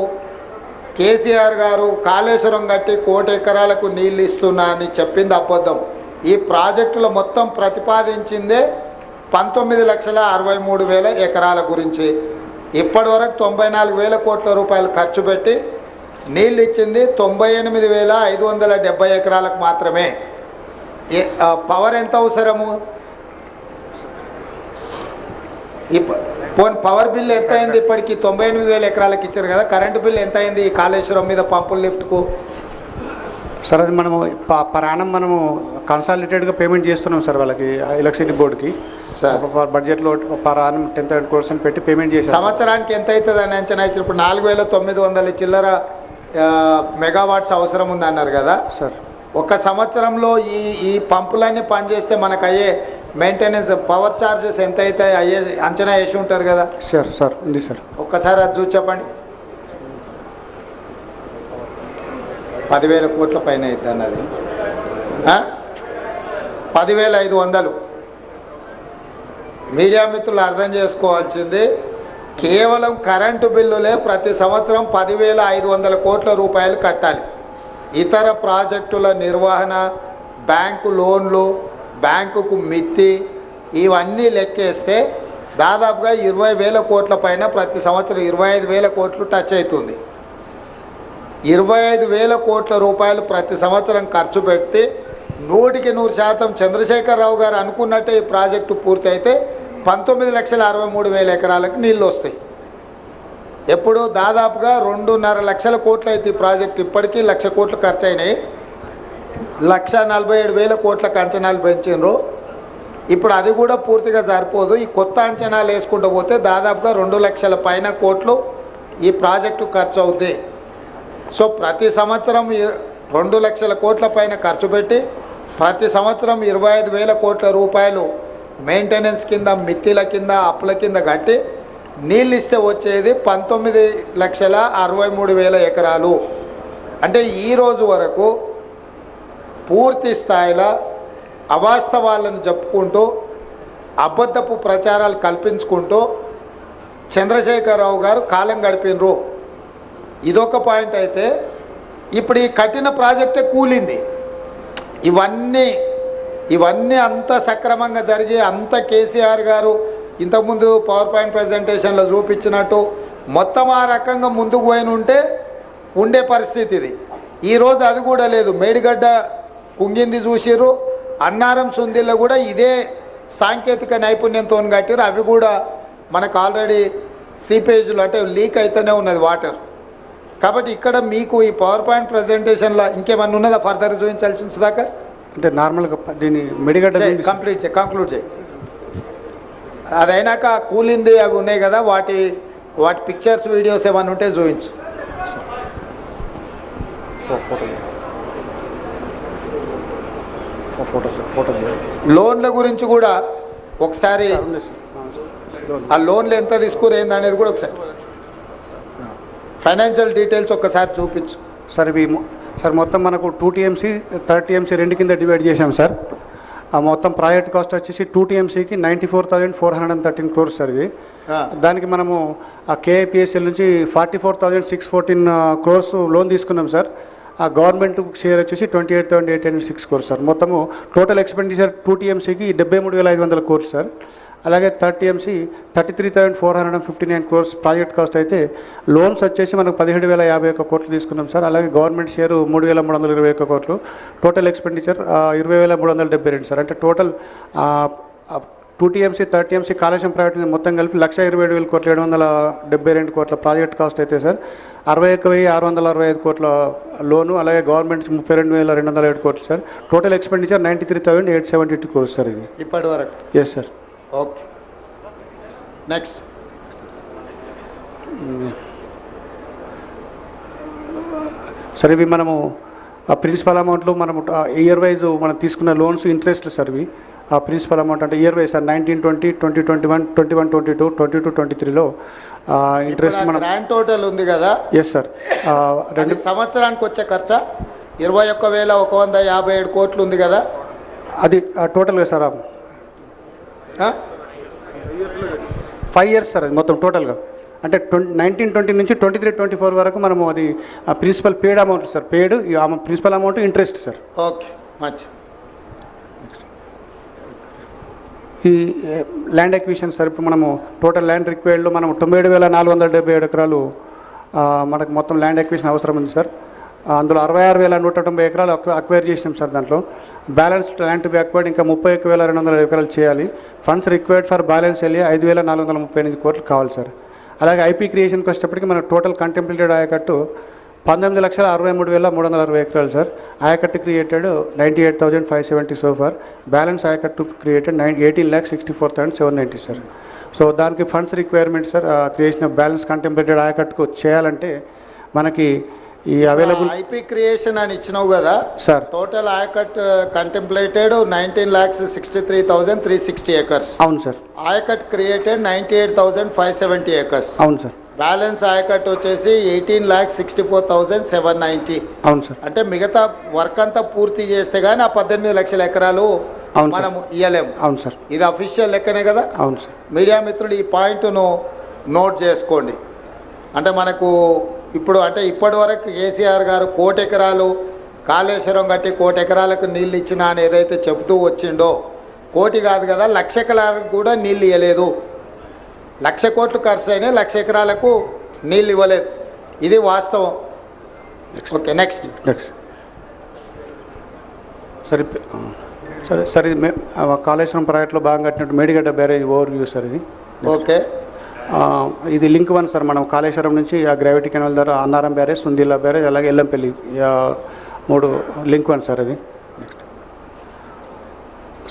కేసీఆర్ గారు కాళేశ్వరం కట్టి 1,00,00,000 ఎకరాలకు నీళ్ళు ఇస్తున్నా అని చెప్పింది అబద్ధం. ఈ ప్రాజెక్టులో మొత్తం ప్రతిపాదించిందే 19,63,000 ఎకరాల గురించి. ఇప్పటి వరకు 94,000 కోట్ల రూపాయలు ఖర్చు పెట్టి నీళ్ళు ఇచ్చింది 98,570 ఎకరాలకు మాత్రమే. పవర్ ఎంత అవసరము? పవర్ బిల్ ఎంత అయింది? ఇప్పటికి 98,000 ఎకరాలకు ఇచ్చారు కదా. కరెంటు బిల్ ఎంత అయింది ఈ కాళేశ్వరం మీద పంపుల లిఫ్ట్కు? సార్ అది మనము పరాణం మనము కన్సాలిడేటెడ్గా పేమెంట్ చేస్తున్నాం సార్ వాళ్ళకి, ఎలక్ట్రిసిటీ బోర్డుకి. బడ్జెట్లో పరాణం 10,000 crores అని పెట్టి పేమెంట్ చేసి సంవత్సరానికి ఎంత అవుతుంది అని అంచనా ఇచ్చారు. ఇప్పుడు 4,900 చిల్లర మెగావాట్స్ అవసరం ఉంది అన్నారు కదా సార్. ఒక సంవత్సరంలో ఈ పంపులన్నీ పనిచేస్తే మనకు అయ్యే మెయింటెనెన్స్ పవర్ ఛార్జెస్ ఎంత అవుతాయి అయ్యే అంచనా వేసి ఉంటారు కదా సార్. ఉంది సార్. ఒక్కసారి అది చూసి చెప్పండి. 10,000 కోట్ల పైన అవుతుంది అన్నది. 10,500. మీడియా మిత్రులు అర్థం చేసుకోవాల్సింది, కేవలం కరెంటు బిల్లులే ప్రతి సంవత్సరం 10,500 కోట్ల రూపాయలు కట్టాలి. ఇతర ప్రాజెక్టుల నిర్వహణ, బ్యాంకు లోన్లు, బ్యాంకుకు మిత్తి, ఇవన్నీ లెక్కేస్తే దాదాపుగా 20,000 కోట్ల పైన ప్రతి సంవత్సరం 25,000 కోట్లు టచ్ అవుతుంది. 25,000 కోట్ల రూపాయలు ప్రతి సంవత్సరం ఖర్చు పెడితే 100% చంద్రశేఖరరావు గారు అనుకున్నట్టే ఈ ప్రాజెక్టు పూర్తయితే 19,63,000 ఎకరాలకు నీళ్ళు వస్తాయి. ఎప్పుడు దాదాపుగా 2.5 లక్షల కోట్లు అయితే ఈ ప్రాజెక్టు. ఇప్పటికీ 1,00,000 కోట్లు ఖర్చు అయినాయి. 1,47,000 కోట్లకు అంచనాలు పెంచారు. ఇప్పుడు అది కూడా పూర్తిగా సరిపోదు. ఈ కొత్త అంచనాలు వేసుకుంటూ పోతే దాదాపుగా 2 లక్షల పైన కోట్లు ఈ ప్రాజెక్టు ఖర్చు అవుతుంది. సో ప్రతి సంవత్సరం 2 లక్షల కోట్ల పైన ఖర్చు పెట్టి ప్రతి సంవత్సరం 25,000 కోట్ల రూపాయలు మెయింటెనెన్స్ కింద, మిత్తిల కింద, అప్పుల కింద కట్టి నీళ్ళు ఇస్తే వచ్చేది 19,63,000 ఎకరాలు. అంటే ఈరోజు వరకు పూర్తి స్థాయిలో అవాస్తవాలను చెప్పుకుంటూ అబద్ధపు ప్రచారాలు కల్పించుకుంటూ చంద్రశేఖరరావు గారు కాలం గడిపినరు. ఇదొక పాయింట్ అయితే, ఇప్పుడు ఈ కట్టిన ప్రాజెక్టే కూలింది. ఇవన్నీ అంత సక్రమంగా జరిగి అంత కేసీఆర్ గారు ఇంతకుముందు పవర్ పాయింట్ ప్రజెంటేషన్లో చూపించినట్టు మొత్తం ఆ రకంగా ముందుకు పోయిన ఉండే పరిస్థితి ఇది. ఈరోజు అది కూడా లేదు. మేడిగడ్డ కుంగింది చూసిర్రు, అన్నారం సుందిల్లో కూడా ఇదే సాంకేతిక నైపుణ్యంతో కట్టిరు. అవి కూడా మనకు ఆల్రెడీ సీపేజ్లు అంటే లీక్ అయితేనే ఉన్నది వాటర్. కాబట్టి ఇక్కడ మీకు ఈ పవర్ పాయింట్ ప్రజెంటేషన్లో ఇంకేమన్నా ఉన్నదా ఫర్దర్ చూపించాల్సిన సుధాకర్? అంటే నార్మల్గా దీన్ని మెడిగడ్డ కంక్లూడ్ చేయి. అదైనాక కూలింది అవి ఉన్నాయి కదా, వాటి పిక్చర్స్, వీడియోస్ ఏమన్నా ఉంటే చూపించు. లోన్ల గురించి కూడా ఒకసారి, ఆ లోన్లు ఎంత తీసుకురేంది అనేది కూడా ఒకసారి ఫైనాన్షియల్ డీటెయిల్స్ ఒక్కసారి చూపించు. సార్ మొత్తం మనకు 2 TMC 3 TMC రెండు కింద డివైడ్ చేశాం సార్. ఆ మొత్తం ప్రాజెక్ట్ కాస్ట్ వచ్చేసి 2 TMCకి 94,413 crores సార్. ఇది దానికి మనము ఆ KIPSL నుంచి 44,614 crores లోన్ తీసుకున్నాం సార్. ఆ గవర్నమెంట్ షేర్ వచ్చేసి 28,806 crores సార్. మొత్తము టోటల్ ఎక్స్పెండిచర్ 2 TMCకి 73,500 crores సార్. అలాగే 3 TMC 33,459 crores ప్రాజెక్ట్ కాస్ట్ అయితే లోన్స్ వచ్చేసి మనకు 17,051 కోట్లు తీసుకున్నాం సార్. అలాగే గవర్నమెంట్ షేరు 3,321 కోట్లు. Total expenditure 20,372 sir. అంటే total 2 TMC 3 TMC Kaleshwaram private మొత్తం కలిపి 1,27,000 కోట్లు 772 కోట్ల ప్రాజెక్ట్ కాస్ట్ అయితే సార్. 61,665 కోట్ల లోను, అలాగే గవర్నమెంట్ 32,207 కోట్లు sir. Total expenditure 93,872 crores sir. ఇది ఇప్పటి వరకు. Yes sir. Okay, next. Sir ఇవి మనము ప్రిన్సిపల్ అమౌంట్లు మనము ఇయర్ వైజ్ మనం తీసుకున్న లోన్స్ ఇంట్రెస్ట్లు సార్. ఇవి ప్రిన్సిపల్ అమౌంట్ అంటే ఇయర్ వైజ్ సార్ 1920, 2021, 21-22, 22-23లో ఇంట్రెస్ట్ మనం గ్రాండ్ టోటల్ ఉంది కదా. Yes sir. రెండు సంవత్సరానికి వచ్చే ఖర్చా 21,157 కోట్లు ఉంది కదా. అది టోటల్గా సార్ 5 years సార్ అది మొత్తం టోటల్గా. అంటే 1920 నుంచి 23-24 వరకు మనము అది principal paid amount sir. Paid principal amount interest sir. Okay మంచి. ఈ ల్యాండ్ ఎక్విజిషన్ సార్ ఇప్పుడు మనము టోటల్ ల్యాండ్ రిక్వైర్డ్లో మనం 97,477 ఎకరాలు మనకు మొత్తం ల్యాండ్ ఎక్విజిషన్ అవసరం ఉంది సార్. అందులో 66,190 ఎకరాలు అక్వైర్ చేసినాం సార్. దాంట్లో balance land to be acquired ఇంకా 31,200 ఎకరాలు చేయాలి. ఫండ్స్ రిక్వైర్డ్ ఫర్ బ్యాలెన్స్ వెళ్ళి 5,438 కోట్లు కావాలి సార్. అలాగే ఐపీ క్రియేషన్కి వచ్చేటప్పటికి మన టోటల్ కంటెంప్లేటెడ్ ఆయకట్టు 19,63,360 ఎకరాలు సార్. ఆయకట్టు క్రియేటెడ్ 98,570 సోఫార్. బ్యాలెన్స్ ఆయకట్టు క్రియేటెడ్ 18,64,790 సార్. సో దానికి funds requirement sir creation of balance contemplated ఆయకట్టుకు చేయాలంటే మనకి ఈ అవైలబుల్ ఐపీ క్రియేషన్ అని ఇచ్చినావు కదా sir. Total ayacut contemplated 19,63,360 acres. అవును సార్. Ayacut created 98,570 acres. అవును సార్. బ్యాలెన్స్ ఆయకట్ వచ్చేసి 18,64,790. అవును సార్. అంటే మిగతా వర్క్ అంతా పూర్తి చేస్తే గానీ ఆ 18 లక్షల ఎకరాలు మనం ఇయ్యలేము. అవును సార్. ఇది అఫీషియల్ లెక్కనే కదా. అవును సార్. మీడియా మిత్రులు ఈ పాయింట్ను నోట్ చేసుకోండి. అంటే మనకు ఇప్పుడు అంటే ఇప్పటి వరకు కేసీఆర్ గారు 1 కోటి ఎకరాలు కాళేశ్వరం కట్టి 1 కోటి ఎకరాలకు నీళ్ళు ఇచ్చినా అని ఏదైతే చెబుతూ వచ్చిండో, 1 కోటి కాదు కదా 1,00,000 ఎకరాలకు కూడా నీళ్ళు ఇవ్వలేదు. 1,00,000 కోట్లు ఖర్చు అయినాయి, 1,00,000 ఎకరాలకు నీళ్ళు ఇవ్వలేదు. ఇది వాస్తవం. Okay next. సరే సరే సరే ఇది కాళేశ్వరం ప్రాజెక్టులో బాగా కట్టినట్టు Medigadda barrage over view sir ఇది. ఓకే ఇది లింక్ 1 సార్. మనం కాళేశ్వరం నుంచి ఆ గ్రావిటీ కెనాల్ ద్వారా అన్నారం బ్యారేజ్, సుందిల్లా బ్యారేజ్, అలాగే ఎల్లంపల్లి 3 లింక్ 1 సార్ ఇది. నెక్స్ట్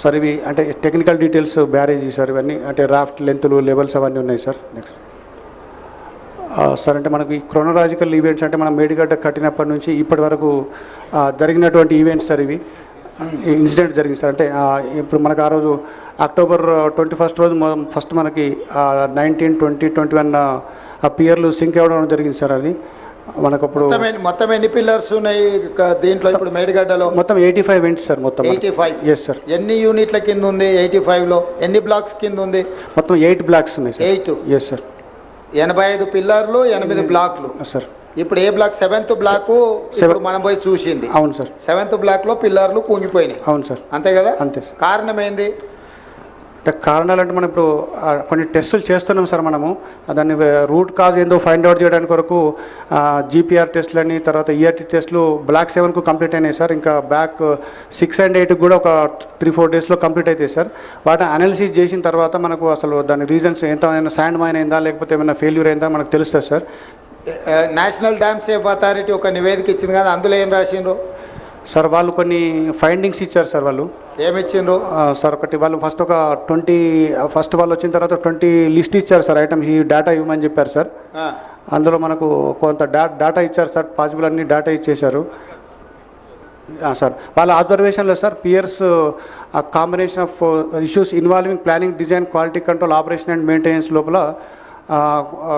సార్ ఇవి అంటే టెక్నికల్ డీటెయిల్స్ బ్యారేజ్ సార్. ఇవన్నీ అంటే రాఫ్ట్ లెంత్లు లెవెల్స్ అవన్నీ ఉన్నాయి సార్. నెక్స్ట్ సార్ అంటే మనకి క్రోనలాజికల్ ఈవెంట్స్ అంటే మనం మేడిగడ్డ కట్టినప్పటి నుంచి ఇప్పటి వరకు జరిగినటువంటి ఈవెంట్స్ సార్. ఇవి ఇన్సిడెంట్ జరిగింది సార్. అంటే ఇప్పుడు మనకు ఆ రోజు October 21 రోజు ఫస్ట్ మనకి 19, 20, 21 పియర్లు సింక్ అవ్వడం జరిగింది సార్. అది మనకు అప్పుడు మొత్తం ఎన్ని పిల్లర్స్ ఉన్నాయి దీంట్లో ఇప్పుడు మేడిగడ్డలో? మొత్తం 85 వెంట్స్ సార్. మొత్తం 85. Yes sir. ఎన్ని యూనిట్ల కింద ఉంది 85లో? ఎన్ని బ్లాక్స్ కింద ఉంది? మొత్తం 8 బ్లాక్స్ ఉన్నాయి సార్. 8. Yes sir. 85 పిల్లర్లు 8 బ్లాక్లు సార్. ఇప్పుడు ఏ బ్లాక్? 7th బ్లాక్ మనం పోయి చూసింది. అవును సార్. 7th బ్లాక్ లో పిల్లర్లు కుంగిపోయినాయి. అవును సార్. అంతే కదా. అంతే. కారణం ఏంది? కారణాలు అంటే మనం ఇప్పుడు కొన్ని టెస్టులు చేస్తున్నాం సార్. మనము దాన్ని రూట్ కాజ్ ఏందో ఫైండ్ అవుట్ చేయడానికి వరకు జీపీఆర్ టెస్టులని, తర్వాత ఈఆర్టీ టెస్టులు బ్లాక్ 7కు కంప్లీట్ అయినాయి సార్. ఇంకా బ్లాక్ 6 and 8 కూడా ఒక 3-4 డేస్లో కంప్లీట్ అవుతాయి సార్. వాటిని అనాలిసిస్ చేసిన తర్వాత మనకు అసలు దాని రీజన్స్ ఏమైనా శాండ్ మైన్ అయిందా లేకపోతే ఏమైనా ఫెయిల్యూర్ అయిందా మనకు తెలుస్తుంది sir. National dam safe authority ఒక నివేదిక ఇచ్చింది కదా, అందులో ఏం రాసిండ్రు సార్? వాళ్ళు కొన్ని ఫైండింగ్స్ ఇచ్చారు సార్. వాళ్ళు ఏమిచ్చిండ్రు సార్? ఒకటి వాళ్ళు ఫస్ట్ ఒక 20 వాళ్ళు వచ్చిన తర్వాత 20 లిస్ట్ ఇచ్చారు సార్. ఐటమ్స్ ఈ డేటా ఇవ్వమని చెప్పారు సార్. అందులో మనకు కొంత డేటా ఇచ్చారు సార్. పాసిబుల్ అన్ని డేటా ఇచ్చేశారు సార్. వాళ్ళ ఆబ్జర్వేషన్లో sir piers combination of issues involving planning, design, quality control, operation and maintenance లోపల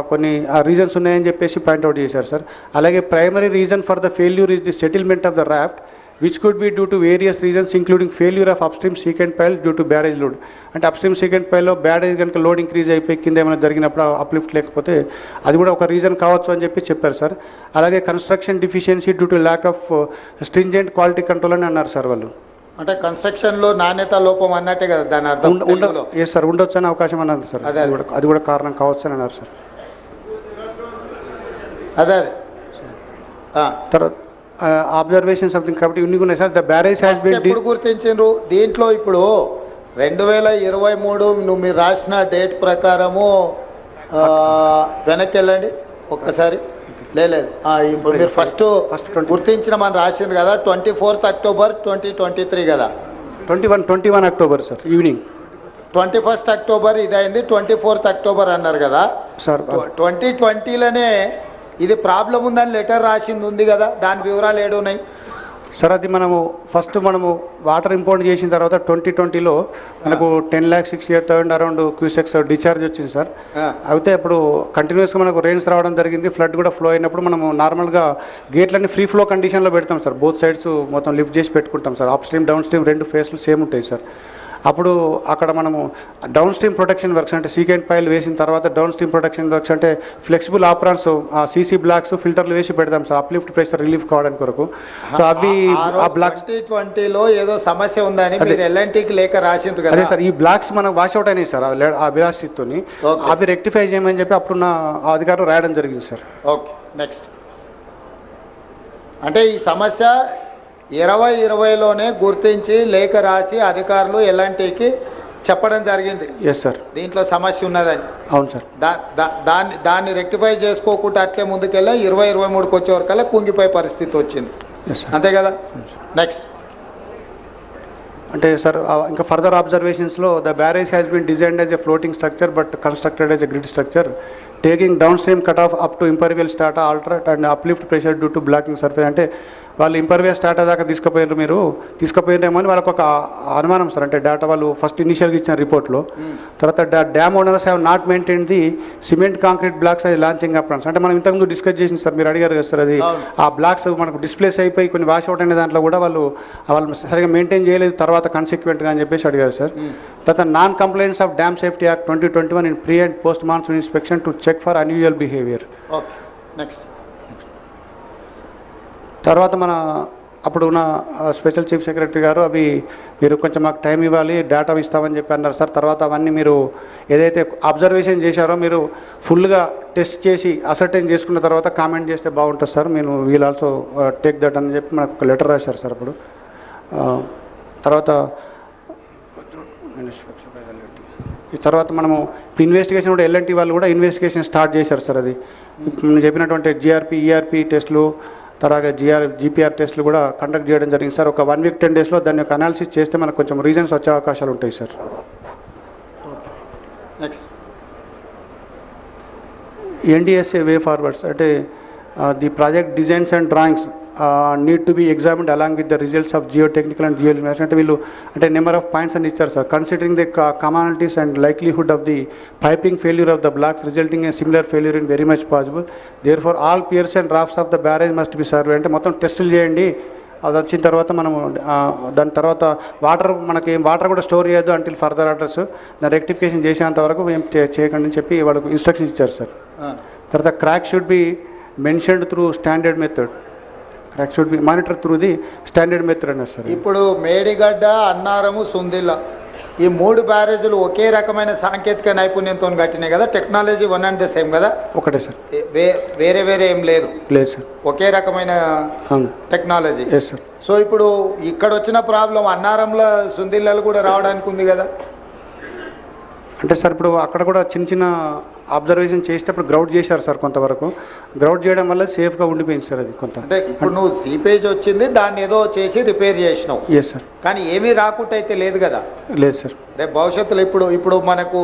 కొన్ని రీజన్స్ ఉన్నాయని చెప్పేసి పాయింట్అవుట్ చేశారు సార్. అలాగే primary reason for the failure is the settlement of the raft which could be due to various reasons including failure of upstream secant pile due to barrage load. అంటే upstream second పైల్లో barrage కనుక load increase అయిపోయి కింద ఏమైనా జరిగినప్పుడు uplift లేకపోతే అది కూడా ఒక రీజన్ కావచ్చు అని చెప్పి చెప్పారు సార్. అలాగే construction deficiency due to lack of stringent quality control అని అన్నారు సార్ వాళ్ళు. అంటే కన్స్ట్రక్షన్లో నాణ్యత లోపం అన్నట్టే కదా దాని అర్థం? ఎస్ సార్, ఉండొచ్చు అని అవకాశం అన్నారు సార్. అది కూడా కారణం కావచ్చు అని అన్నారు సార్. అదే తర్వాత అబ్జర్వేషన్ సంథింగ్ కాబట్టి ఇన్ని ఉన్నాయి sir. The barrage has been ఎప్పుడు గుర్తించారు దీంట్లో? ఇప్పుడు 2023 మీరు రాసిన డేట్ ప్రకారము వెనక్కి వెళ్ళండి ఒక్కసారి. లేదు ఇప్పుడు మీరు ఫస్ట్ గుర్తించిన మనం రాసింది కదా 24th October 2023 కదా. 21 October sir evening. 21st October ఇదైంది, 24th October అన్నారు కదా సార్. 2020లోనే ఇది ప్రాబ్లం ఉందని లెటర్ రాసింది ఉంది కదా, దాని వివరాలు ఏడున్నాయి? సార్ అది మనము వాటర్ ఇంపోర్ట్ చేసిన తర్వాత 2020లో మనకు 10,68,000 అరౌండ్ క్యూసెక్స్ డిశ్చార్జ్ వచ్చింది సార్. అయితే ఇప్పుడు కంటిన్యూస్గా మనకు రెయిన్స్ రావడం జరిగింది, ఫ్లడ్ కూడా ఫ్లో అయినప్పుడు మనము నార్మల్గా గేట్లన్నీ ఫ్రీ ఫ్లో కండిషన్లో పెడతాం సార్. బోత్ సైడ్స్ మొత్తం లిఫ్ట్ చేసి పెట్టుకుంటాం sir. Up stream down stream రెండు ఫేస్లు సేమ్ ఉంటాయి సార్. అప్పుడు అక్కడ మనము డౌన్ స్ట్రీమ్ ప్రొటెక్షన్ వర్క్స్ అంటే సీకెంట్ పైల్ వేసిన తర్వాత డౌన్ స్ట్రీమ్ ప్రొటెక్షన్ వర్క్స్ అంటే ఫ్లెక్సిబుల్ ఆప్రాన్స్, సీసీ బ్లాక్స్, ఫిల్టర్లు వేసి పెడతాం సార్ అప్లిఫ్ట్ ప్రెషర్ రిలీఫ్ కావడానికి కొరకు. సో అవి ఆ బ్లాక్స్ 2020లో ఏదో సమస్య ఉందని ఎల్ఎన్టీకి లేఖ రాసింది కదా. అదే సార్, ఈ బ్లాక్స్ మనకు వాష్అవుట్ అయినాయి సార్ ఆ విలాసితో. అవి రెక్టిఫై చేయమని చెప్పి అప్పుడున్న అధికారులు రాయడం జరిగింది సార్. Okay, next. అంటే ఈ సమస్య 2020లోనే గుర్తించి లేఖ రాసి అధికారులు ఎల్ఎన్టీకి చెప్పడం జరిగింది. ఎస్ సార్, దీంట్లో సమస్య ఉన్నదని. అవును సార్. దాన్ని రెక్టిఫై చేసుకోకుండా అట్లే ముందుకెళ్ళా 2023కి వచ్చే వరకల్లా కుంగిపోయే పరిస్థితి వచ్చింది. అంతే కదా. నెక్స్ట్. అంటే సార్ ఇంకా ఫర్దర్ అబ్జర్వేషన్స్లో the barrage has been designed as a floating structure but constructed as a grid structure taking downstream cut off up to impervious strata alternate and uplift pressure due to blocking surface. అంటే వాళ్ళు ఇంపర్వియల్ స్టాటా దాకా తీసుకుపోయినారేమో అని వాళ్ళకు ఒక అనుమానం sir. అంటే data వాళ్ళు first ఇనిషియల్గా ఇచ్చిన రిపోర్ట్లో. తర్వాత dam owners have not maintain the cement concrete blocks అది లాంచింగ్ అప్రాన్స్. అంటే మనం ఇంతకుముందు డిస్కస్ చేసింది సార్, మీరు అడిగారు కదా సార్. అది ఆ బ్లాక్స్ మనకు డిస్ప్లేస్ అయిపోయి కొన్ని వాష్ అవుట్ అయిన దాంట్లో కూడా వాళ్ళు సరిగా మెయింటైన్ చేయలేదు తర్వాత కన్సిక్వెంట్గా అని చెప్పేసి అడిగారు సార్. తర్వాత non complaints of dam safety act 2021 in pre and post monsoon inspection to check for unusual behaviour. Okay, next. తర్వాత అప్పుడు ఉన్న స్పెషల్ చీఫ్ సెక్రటరీ గారు అవి మీరు కొంచెం మాకు టైం ఇవ్వాలి, డేటా ఇస్తామని చెప్పి అన్నారు సార్. తర్వాత అవన్నీ మీరు ఏదైతే అబ్జర్వేషన్ చేశారో మీరు ఫుల్గా టెస్ట్ చేసి అసర్టైన్ చేసుకున్న తర్వాత కామెంట్ చేస్తే బాగుంటుంది సార్. మీరు వీల్ ఆల్సో టేక్ దట్ అని చెప్పి మనకు ఒక లెటర్ రాశారు సార్. అప్పుడు తర్వాత ఈ తర్వాత మనము ఇన్వెస్టిగేషన్ కూడా ఎల్ఎన్టీ వాళ్ళు కూడా ఇన్వెస్టిగేషన్ స్టార్ట్ చేశారు సార్. అది నేను చెప్పినటువంటి జిఆర్పి, ఈఆర్పి టెస్టులు, తర్వాత జీపీఆర్ టెస్టులు కూడా కండక్ట్ చేయడం జరిగింది సార్. ఒక 1 వీక్ 10 డేస్లో దాని యొక్క అనాలిసిస్ చేస్తే మనకు కొంచెం రీజన్స్ వచ్చే అవకాశాలు ఉంటాయి sir. Next. NDSA way forwards అంటే the project designs and drawings need to be examined along with the results of geotechnical and geoinformation. అంటే వీళ్ళు అంటే నెంబర్ ఆఫ్ పాయింట్స్ అని ఇచ్చారు sir. Considering the commonalities and likelihood of the piping failure of the blocks resulting a similar failure in very much possible. Therefore all piers and drafts of the barrage must be survey. అంటే మొత్తం టెస్టులు చేయండి, అది వచ్చిన తర్వాత మనము దాని తర్వాత వాటర్ కూడా స్టోర్ చేయొద్దు అంటిల్ ఫర్దర్ ఆర్డర్స్, దాన్ని రెక్టిఫికేషన్ చేసేంత వరకు ఏం చేయకండి అని చెప్పి వాళ్ళకు ఇన్స్ట్రక్షన్స్ ఇచ్చారు సార్. తర్వాత crack should be mentioned through standard method. Crack should be monitor through the standard method అన్నారు సార్. ఇప్పుడు మేడిగడ్డ, అన్నారము, సుందిల్ల ఈ 3 బ్యారేజీలు ఒకే రకమైన సాంకేతిక నైపుణ్యంతో కట్టినాయి కదా. Technology one and the same కదా. ఒకటే సార్, వేరే ఏం లేదు సార్. ఒకే రకమైన టెక్నాలజీ. సార్. సో ఇప్పుడు ఇక్కడ వచ్చిన ప్రాబ్లం అన్నారంలో, సుందిల్లలు కూడా రావడానికి ఉంది కదా. అంటే సార్ ఇప్పుడు అక్కడ కూడా చిన్న అబ్జర్వేషన్ చేసేటప్పుడు గ్రౌట్ చేశారు సార్. కొంతవరకు గ్రౌట్ చేయడం వల్ల సేఫ్గా ఉండిపోయింది సార్. అది కొంత అంటే ఇప్పుడు నువ్వు సీపేజ్ వచ్చింది, దాన్ని ఏదో చేసి రిపేర్ చేసినావు. Yes sir. కానీ ఏమీ రాకుండా అయితే లేదు కదా. లేదు సార్. రేపు భవిష్యత్తులో ఇప్పుడు మనకు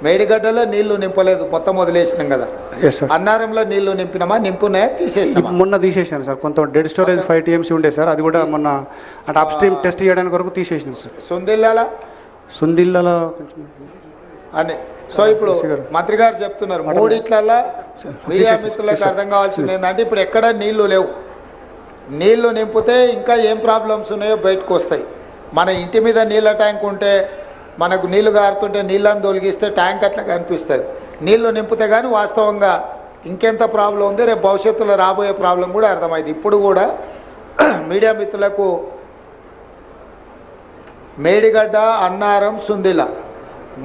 మేడిగడ్డలో నీళ్లు నింపలేదు, మొత్తం వదిలేసినాం కదా. Yes sir. అన్నారంలో నీళ్లు నింపున్నాయా, తీసేసినామా? మొన్న తీసేసాను సార్. కొంత డెడ్ స్టోరేజ్ 5 TMC ఉండే సార్. అది కూడా మొన్న అంటే అప్ స్ట్రీమ్ టెస్ట్ చేయడానికి వరకు తీసేసినాం సార్. సుందిల్లలో అని. సో ఇప్పుడు మంత్రి గారు చెప్తున్నారు 3 మీడియా మిత్రులకు అర్థం కావాల్సింది ఏంటంటే ఇప్పుడు ఎక్కడ నీళ్లు లేవు. నీళ్లు నింపితే ఇంకా ఏం ప్రాబ్లమ్స్ ఉన్నాయో బయటకు వస్తాయి. మన ఇంటి మీద నీళ్ళ ట్యాంక్ ఉంటే మనకు నీళ్లు గారుతుంటే నీళ్ళని తొలగిస్తే ట్యాంక్ అట్లా కనిపిస్తుంది. నీళ్లు నింపితే కానీ వాస్తవంగా ఇంకెంత ప్రాబ్లం ఉంది, రేపు భవిష్యత్తులో రాబోయే ప్రాబ్లం కూడా అర్థమైంది. ఇప్పుడు కూడా మీడియా మిత్రులకు మేడిగడ్డ, అన్నారం, సుందిల్ల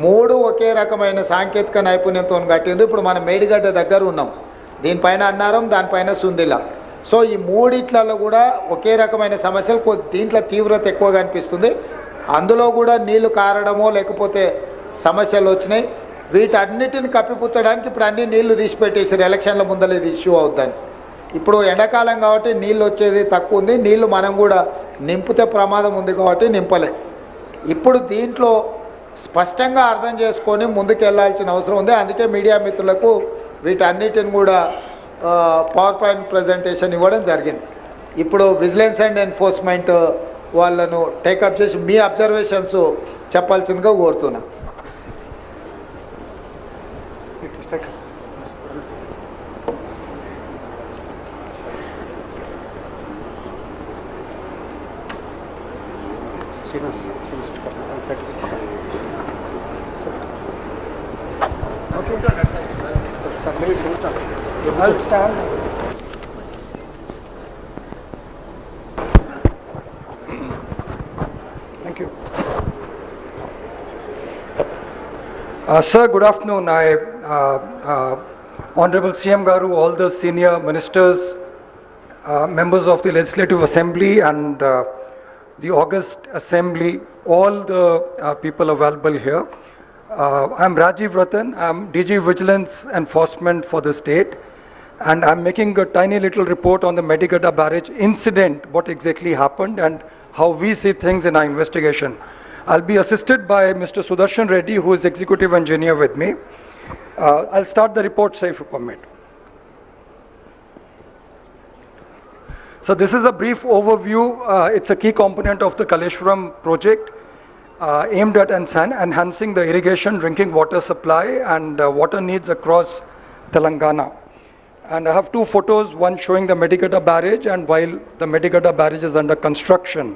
3 ఒకే రకమైన సాంకేతిక నైపుణ్యంతో కట్టింది. ఇప్పుడు మనం మేడిగడ్డ దగ్గర ఉన్నాం, దీనిపైన అన్నారం, దానిపైన సుందిల్ల. సో ఈ 3 కూడా ఒకే రకమైన సమస్యలు, దీంట్లో తీవ్రత ఎక్కువగా అనిపిస్తుంది. అందులో కూడా నీళ్లు కారడమో లేకపోతే సమస్యలు వచ్చినాయి. వీటన్నిటిని కప్పిపుచ్చడానికి ఇప్పుడు అన్ని నీళ్లు తీసిపెట్టేసారు. ఎలక్షన్ల ముందర ఇది ఇష్యూ అవుద్దని. ఇప్పుడు ఎండాకాలం కాబట్టి నీళ్ళు వచ్చేది తక్కువ ఉంది. నీళ్లు మనం కూడా నింపితే ప్రమాదం ఉంది కాబట్టి నింపలే. ఇప్పుడు దీంట్లో స్పష్టంగా అర్థం చేసుకొని ముందుకెళ్లాల్సిన అవసరం ఉంది. అందుకే మీడియా మిత్రులకు వీటన్నిటిని కూడా పవర్ పాయింట్ ప్రజెంటేషన్ ఇవ్వడం జరిగింది. ఇప్పుడు విజిలెన్స్ అండ్ ఎన్ఫోర్స్మెంట్ వాళ్ళను టేకప్ చేసి మీ అబ్జర్వేషన్స్ చెప్పాల్సిందిగా కోరుతున్నా. I'll stand. Thank you. Sir, good afternoon. Honorable CM Garu, all the senior ministers, members of the Legislative Assembly and the August Assembly, all the people available here. I'm Rajiv Ratan. I'm DG Vigilance Enforcement for the state, and I'm making a tiny little report on the Medigadda barrage incident, what exactly happened and how we see things in our investigation. I'll be assisted by Mr. Sudarshan Reddy, who is executive engineer with me. I'll start the report, sir, if you permit. So this is a brief overview. It's a key component of the Kaleshwaram project, aimed at enhancing the irrigation, drinking water supply and water needs across Telangana. And I have two photos, one showing the Medigadda barrage and while the Medigadda barrage is under construction.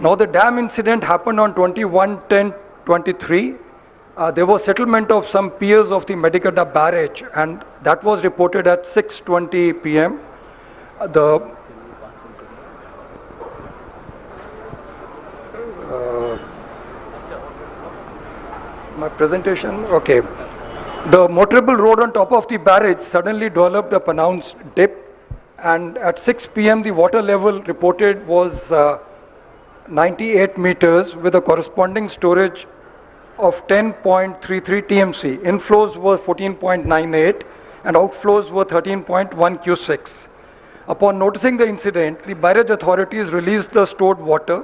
Now the dam incident happened on 21/10/23. There was settlement of some piers of the Medigadda barrage and that was reported at 6:20 p.m. My presentation, okay. The motorable road on top of the barrage suddenly developed a pronounced dip, and at 6 p.m. the water level reported was 98 meters with a corresponding storage of 10.33 TMC. Inflows were 14.98 and outflows were 13.1 cusecs. Upon noticing the incident, the barrage authorities released the stored water.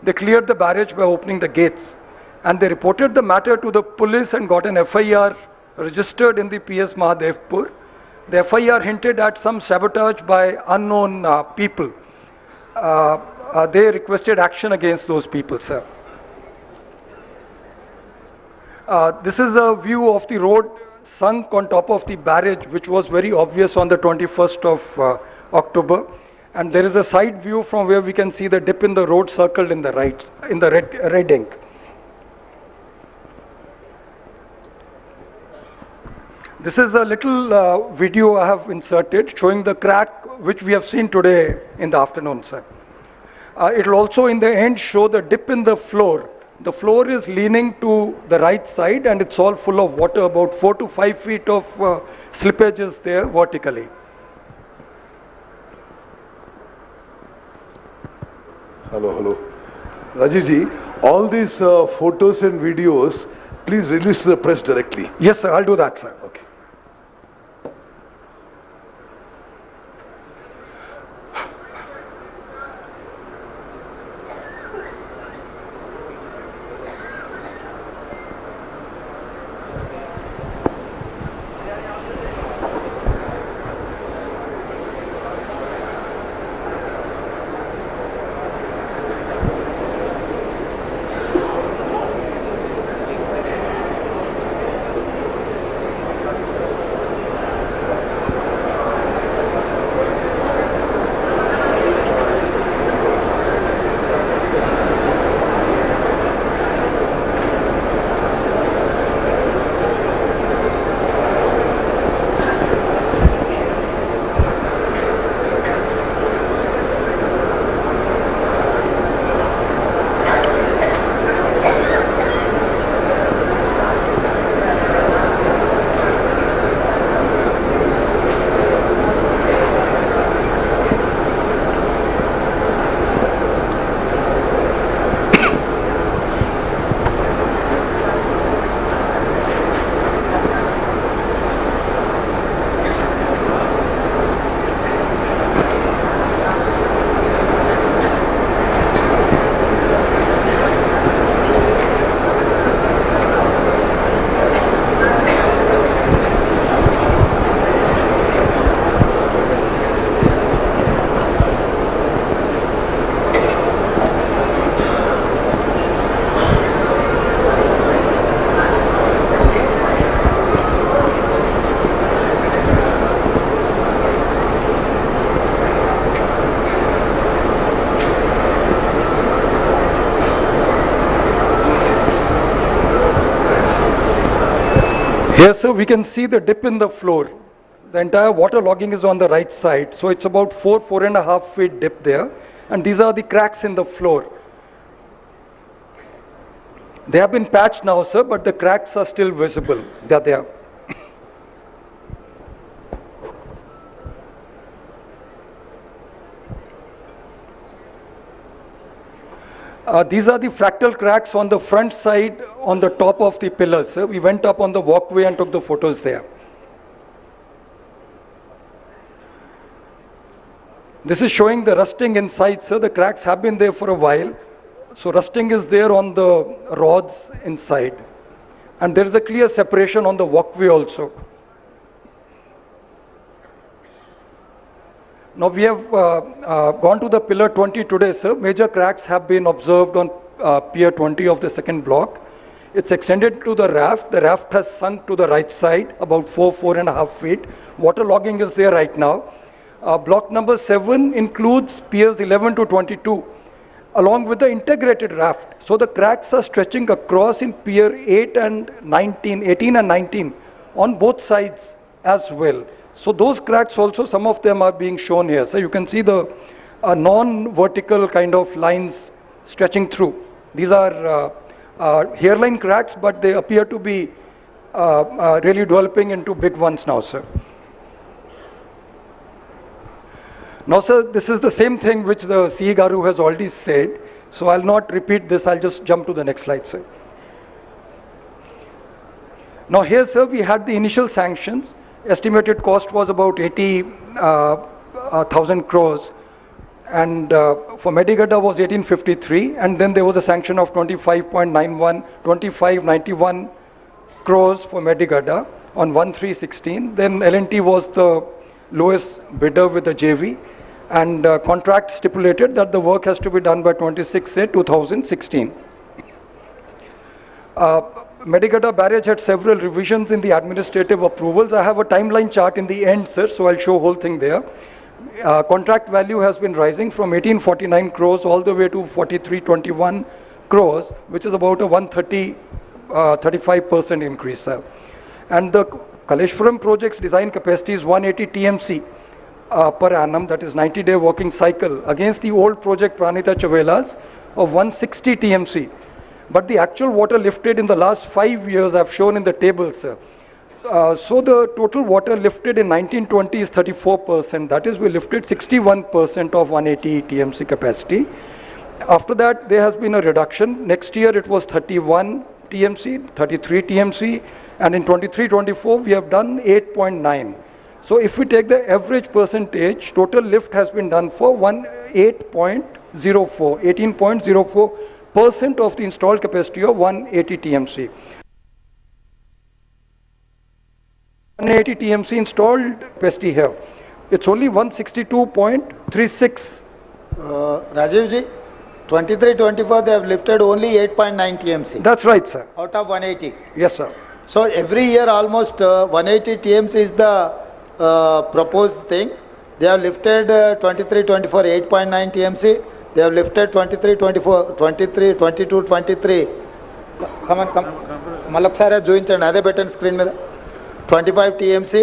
They cleared the barrage by opening the gates, and they reported the matter to the police and got an FIR registered in the PS Mahadevpur. The FIR hinted at some sabotage by unknown people. They requested action against those people, sir. This is a view of the road sunk on top of the barrage, which was very obvious on the 21st of October. And there is a side view from where we can see the dip in the road circled in the right, in the red ink. This is a little video I have inserted showing the crack which we have seen today in the afternoon, sir. It will also in the end show the dip in the floor. The floor is leaning to the right side and it's all full of water, about 4 to 5 feet of slippage is there vertically. Hello. Rajiv ji, all these photos and videos, please release to the press directly. Yes, sir, I'll do that, sir. Okay. Here, sir, we can see the dip in the floor. The entire water logging is on the right side, so it's about 4.5 feet dip there, and these are the cracks in the floor. They have been patched now, sir, but the cracks are still visible. They are there. These are the fractal cracks on the front side on the top of the pillars, sir. We went up on the walkway and took the photos there. This is showing the rusting inside, sir. The cracks have been there for a while. So rusting is there on the rods inside. And there is a clear separation on the walkway also. Now we have gone to the pillar 20 today, sir. Major cracks have been observed on pier 20 of the second block. It's extended to the raft. The raft has sunk to the right side, about 4.5 feet. Water logging is there right now. Block number 7 includes piers 11 to 22, along with the integrated raft. So the cracks are stretching across in pier 8 and 19, 18 and 19 on both sides as well. So those cracks also, some of them are being shown here. So you can see the non-vertical kind of lines stretching through. These are hairline cracks, but they appear to be really developing into big ones now, sir. Now, sir, this is the same thing which the CE Garu has already said. So I'll not repeat this. I'll just jump to the next slide, sir. Now here, sir, we had the initial sanctions. Estimated cost was about 80,000 crores, and for Medigadda was 1853, and then there was a sanction of 2591 crores for Medigadda on 1316. Then L&T was the lowest bidder with the JV, and contract stipulated that the work has to be done by 26/8/2016. Medigadda barrage had several revisions in the administrative approvals. I have a timeline chart in the end, sir, so I'll show whole thing there. Contract value has been rising from 1849 crores all the way to 4321 crores, which is about a 35% increase, sir. And the Kaleshwaram project's design capacity is 180 TMC per annum, that is 90-day working cycle, against the old project Pranita Chavela's of 160 TMC. But the actual water lifted in the last 5 years I've shown in the table, sir. So the total water lifted in 1920 is 34%. That is, we lifted 61% of 180 TMC capacity. After that, there has been a reduction. Next year it was 31 TMC, 33 TMC, and in 23-24 we have done 8.9. So if we take the average percentage, total lift has been done for 18.04% of the installed capacity of 180 TMC. 180 TMC installed capacity here. It's only 162.36. Rajiv ji, 23-24 they have lifted only 8.9 TMC. That's right, sir. Out of 180. Yes, sir. So every year almost 180 TMC is the proposed thing. They have lifted 23-24 8.9 TMC. They have lifted 23-24, 23, 22, 23. Come on, come. Malakshara చూయించండి అదే పెట్టండి screen మీద 25 TMC,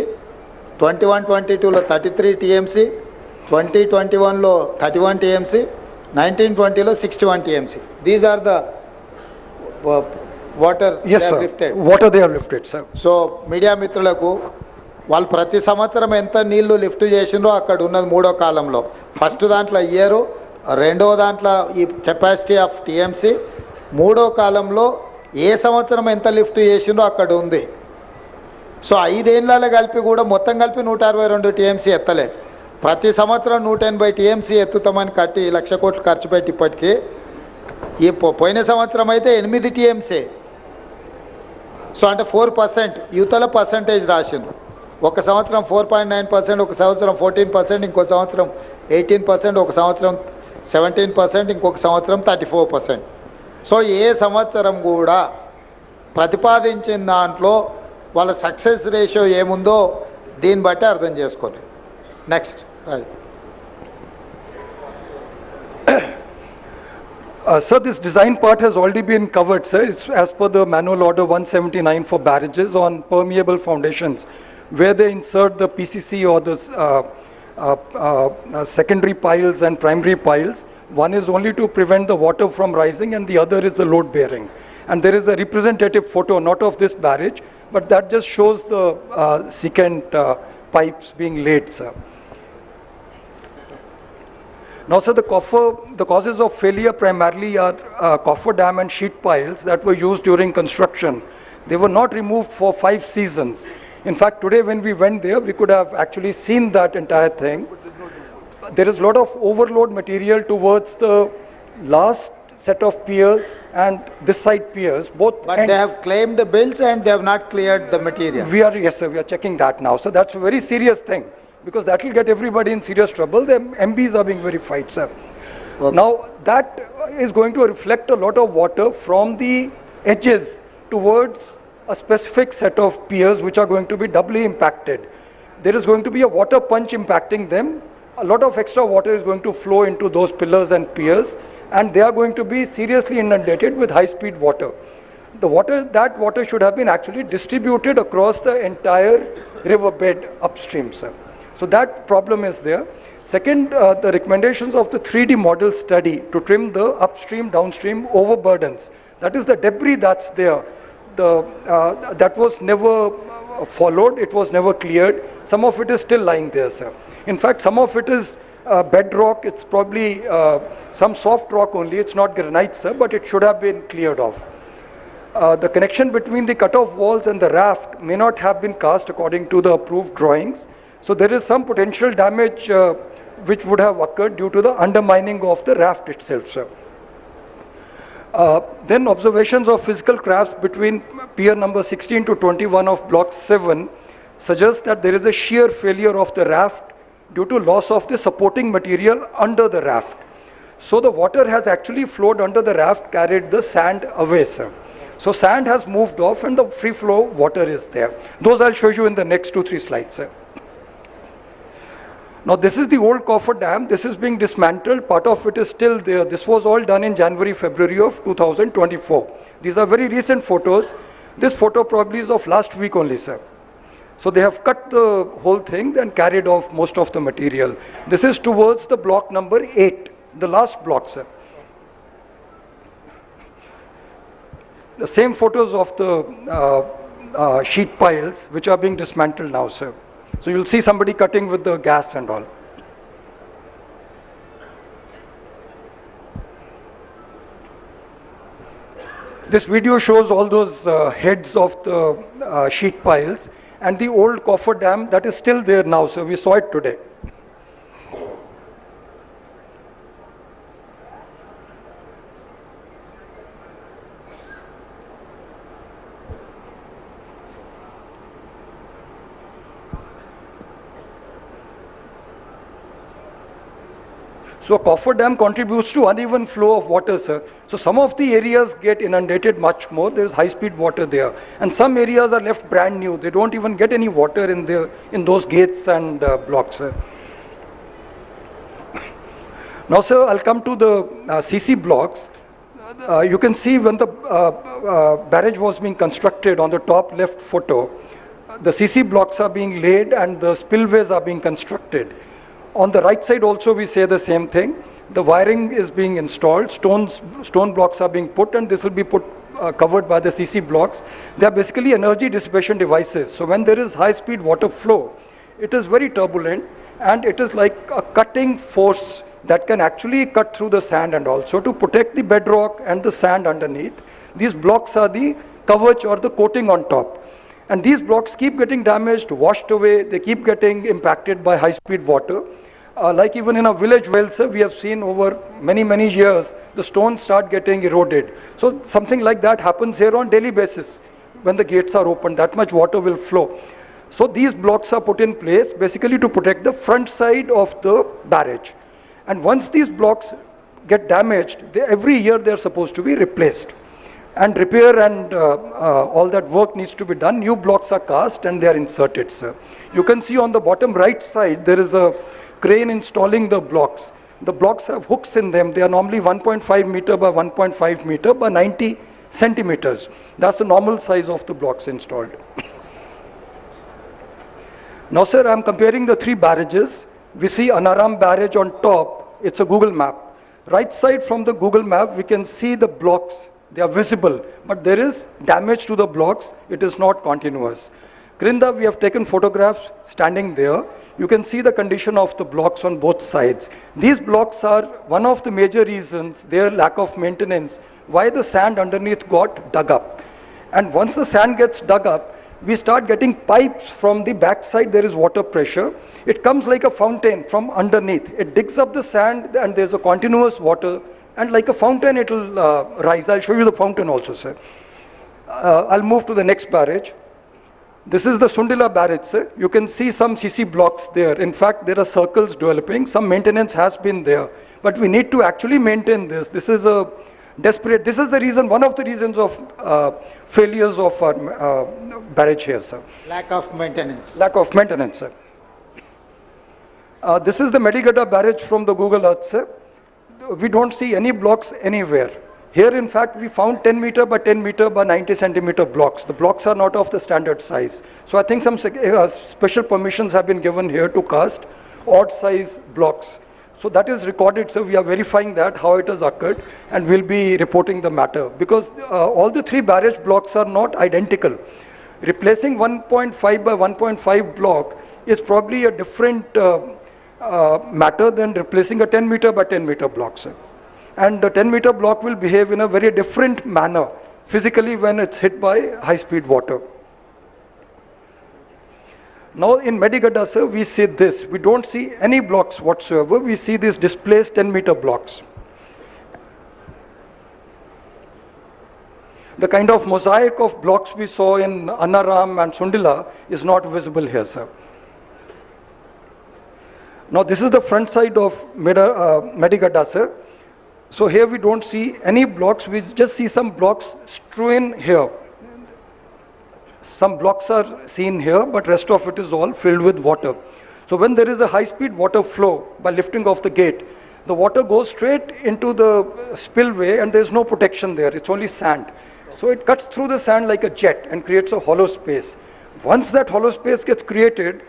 21-22లో 33 TMC, 20-21లో 31 TMC, 19-20లో 61 TMC. These are the water yes, they have sir. lifted. Water they have lifted, sir. So media మిత్రులకు వాళ్ళు ప్రతి సంవత్సరం ఎంత నీళ్లు lift చేసిండ్రో అక్కడ ఉన్నది మూడో కాలంలో. ఫస్ట్ దాంట్లో ఇయరు, రెండో దాంట్లో ఈ కెపాసిటీ ఆఫ్ టీఎంసీ, మూడో కాలంలో ఏ సంవత్సరం ఎంత లిఫ్ట్ చేసిండ్రో అక్కడ ఉంది. సో 5 ఏళ్ళ కలిపి కూడా మొత్తం కలిపి 162 టీఎంసీ ఎత్తలే. ప్రతి సంవత్సరం 180 టీఎంసీ ఎత్తుతామని కట్టి 1,00,000 కోట్లు ఖర్చు పెట్టి ఇప్పటికీ ఈ పోయిన సంవత్సరం అయితే 8 టీఎంసీ. సో అంటే 4% యువతల పర్సంటేజ్ రాసిండ్రు. ఒక సంవత్సరం 4.9%, ఒక సంవత్సరం 14%, ఇంకో సంవత్సరం 18%, ఒక సంవత్సరం 17%, ఇంకొక సంవత్సరం 34%. సో ఏ సంవత్సరం కూడా ప్రతిపాదించిన దాంట్లో వాళ్ళ సక్సెస్ రేషియో ఏముందో దీన్ని బట్టి అర్థం చేసుకోండి. Next Sir, this design part has already been covered, sir. It's as per the manual order 179 for barrages on permeable foundations, where they insert the PCC or the secondary piles and primary piles. One is only to prevent the water from rising and the other is the load bearing. And there is a representative photo, not of this barrage, but that just shows the secant pipes being laid, sir. Now, sir, the causes of failure primarily are cofferdam and sheet piles that were used during construction. They were not removed for 5 seasons. In fact, today when we went there, we could have actually seen that entire thing. There is a lot of overload material towards the last set of piers and this side piers, both But ends. they have claimed the bills and they have not cleared the material. Yes, sir, we are checking that now. So that's a very serious thing, because that will get everybody in serious trouble. The MBs are being verified, sir. Okay. Now, that is going to reflect a lot of water from the edges towards a specific set of piers which are going to be doubly impacted. There is going to be a water punch impacting them. A lot of extra water is going to flow into those pillars and piers, and they are going to be seriously inundated with high-speed water. That water should have been actually distributed across the entire riverbed upstream, sir. So that problem is there. Second, the recommendations of the 3D model study to trim the upstream, downstream overburdens. That is the debris that's there. That was never followed, it was never cleared. Some of it is still lying there, sir. In fact, some of it is bedrock, it's probably some soft rock only, it's not granite, sir, but it should have been cleared off. The connection between the cut-off walls and the raft may not have been cast according to the approved drawings. So there is some potential damage which would have occurred due to the undermining of the raft itself, sir. Then observations of physical cracks between pier number 16 to 21 of block 7 suggest that there is a shear failure of the raft due to loss of the supporting material under the raft. So the water has actually flowed under the raft, carried the sand away, sir. So sand has moved off and the free flow water is there. Those I'll show you in the next 2-3 slides, sir. Now this is the old cofferdam. This is being dismantled. Part of it is still there. This was all done in January, February of 2024. These are very recent photos. This photo probably is of last week only, sir. So they have cut the whole thing and carried off most of the material. This is towards the block number 8, the last block, sir. The same photos of the sheet piles which are being dismantled now, sir. So you'll see somebody cutting with the gas and all. This video shows all those heads of the sheet piles and the old cofferdam that is still there now, so we saw it today. So cofferdam contributes to uneven flow of water, sir. So some of the areas get inundated much more. There is high-speed water there, and some areas are left brand new. They don't even get any water in those gates and blocks, sir. Now, sir, I'll come to the CC blocks. You can see when the barrage was being constructed on the top left photo, the CC blocks are being laid and the spillways are being constructed. On the right side also we say the same thing. The wiring is being installed, stone blocks are being put, and this will be covered by the CC blocks. They are basically energy dissipation devices. So when there is high speed water flow, it is very turbulent and it is like a cutting force that can actually cut through the sand, and also to protect the bedrock and the sand underneath. These blocks are the coverage or the coating on top. And these blocks keep getting damaged, washed away, they keep getting impacted by high speed water. Like even in a village well, sir, we have seen over many years, the stones start getting eroded. So something like that happens here on daily basis. When the gates are open, that much water will flow. So these blocks are put in place basically to protect the front side of the barrage. And once these blocks get damaged, every year they are supposed to be replaced. And repair and all that work needs to be done. New blocks are cast and they are inserted, sir. You can see on the bottom right side, there is a crane installing the blocks. The blocks have hooks in them. They are normally 1.5 meter by 1.5 meter by 90 centimeters. That's the normal size of the blocks installed. Now, sir, I'm comparing the three barrages. We see Anaram barrage on top. It's a Google map. Right side from the Google map, we can see the blocks. They are visible, but there is damage to the blocks. It is not continuous. Grinda, we have taken photographs standing there. You can see the condition of the blocks on both sides. These blocks are one of the major reasons, their lack of maintenance, why the sand underneath got dug up. And once the sand gets dug up, we start getting pipes from the backside. There is water pressure. It comes like a fountain from underneath. It digs up the sand and there's a continuous water, and like a fountain it will rise. I'll show you the fountain also, sir. I'll move to the next barrage. This is the Sundila barrage, sir. You can see some CC blocks there. In fact, there are circles developing. Some maintenance has been there, but we need to actually maintain this. This is a desperate. This is the reason, one of the reasons of failures of our barrage here, sir. Lack of maintenance. Lack of maintenance, sir. This is the Medigadda barrage from the Google Earth, sir. We don't see any blocks anywhere. Here, in fact, we found 10 meter by 10 meter by 90 centimeter blocks. The blocks are not of the standard size. So I think some special permissions have been given here to cast odd size blocks. So that is recorded, so we are verifying that, how it has occurred, and we'll be reporting the matter. Because all the three barrage blocks are not identical. Replacing 1.5 by 1.5 block is probably a different matter than replacing a 10 meter by 10 meter block, sir. And the 10 meter block will behave in a very different manner physically when it's hit by high speed water. Now in Medigadda, sir, we see this. We don't see any blocks whatsoever. We see these displaced 10 meter blocks. The kind of mosaic of blocks we saw in Anaram and Sundila is not visible here, sir. Now this is the front side of Medigadda, sir. So here we don't see any blocks. We just see some blocks strewn here. Some blocks are seen here, but rest of it is all filled with water. So when there is a high-speed water flow by lifting of the gate, the water goes straight into the spillway and there is no protection there. It's only sand. So it cuts through the sand like a jet and creates a hollow space. Once that hollow space gets created,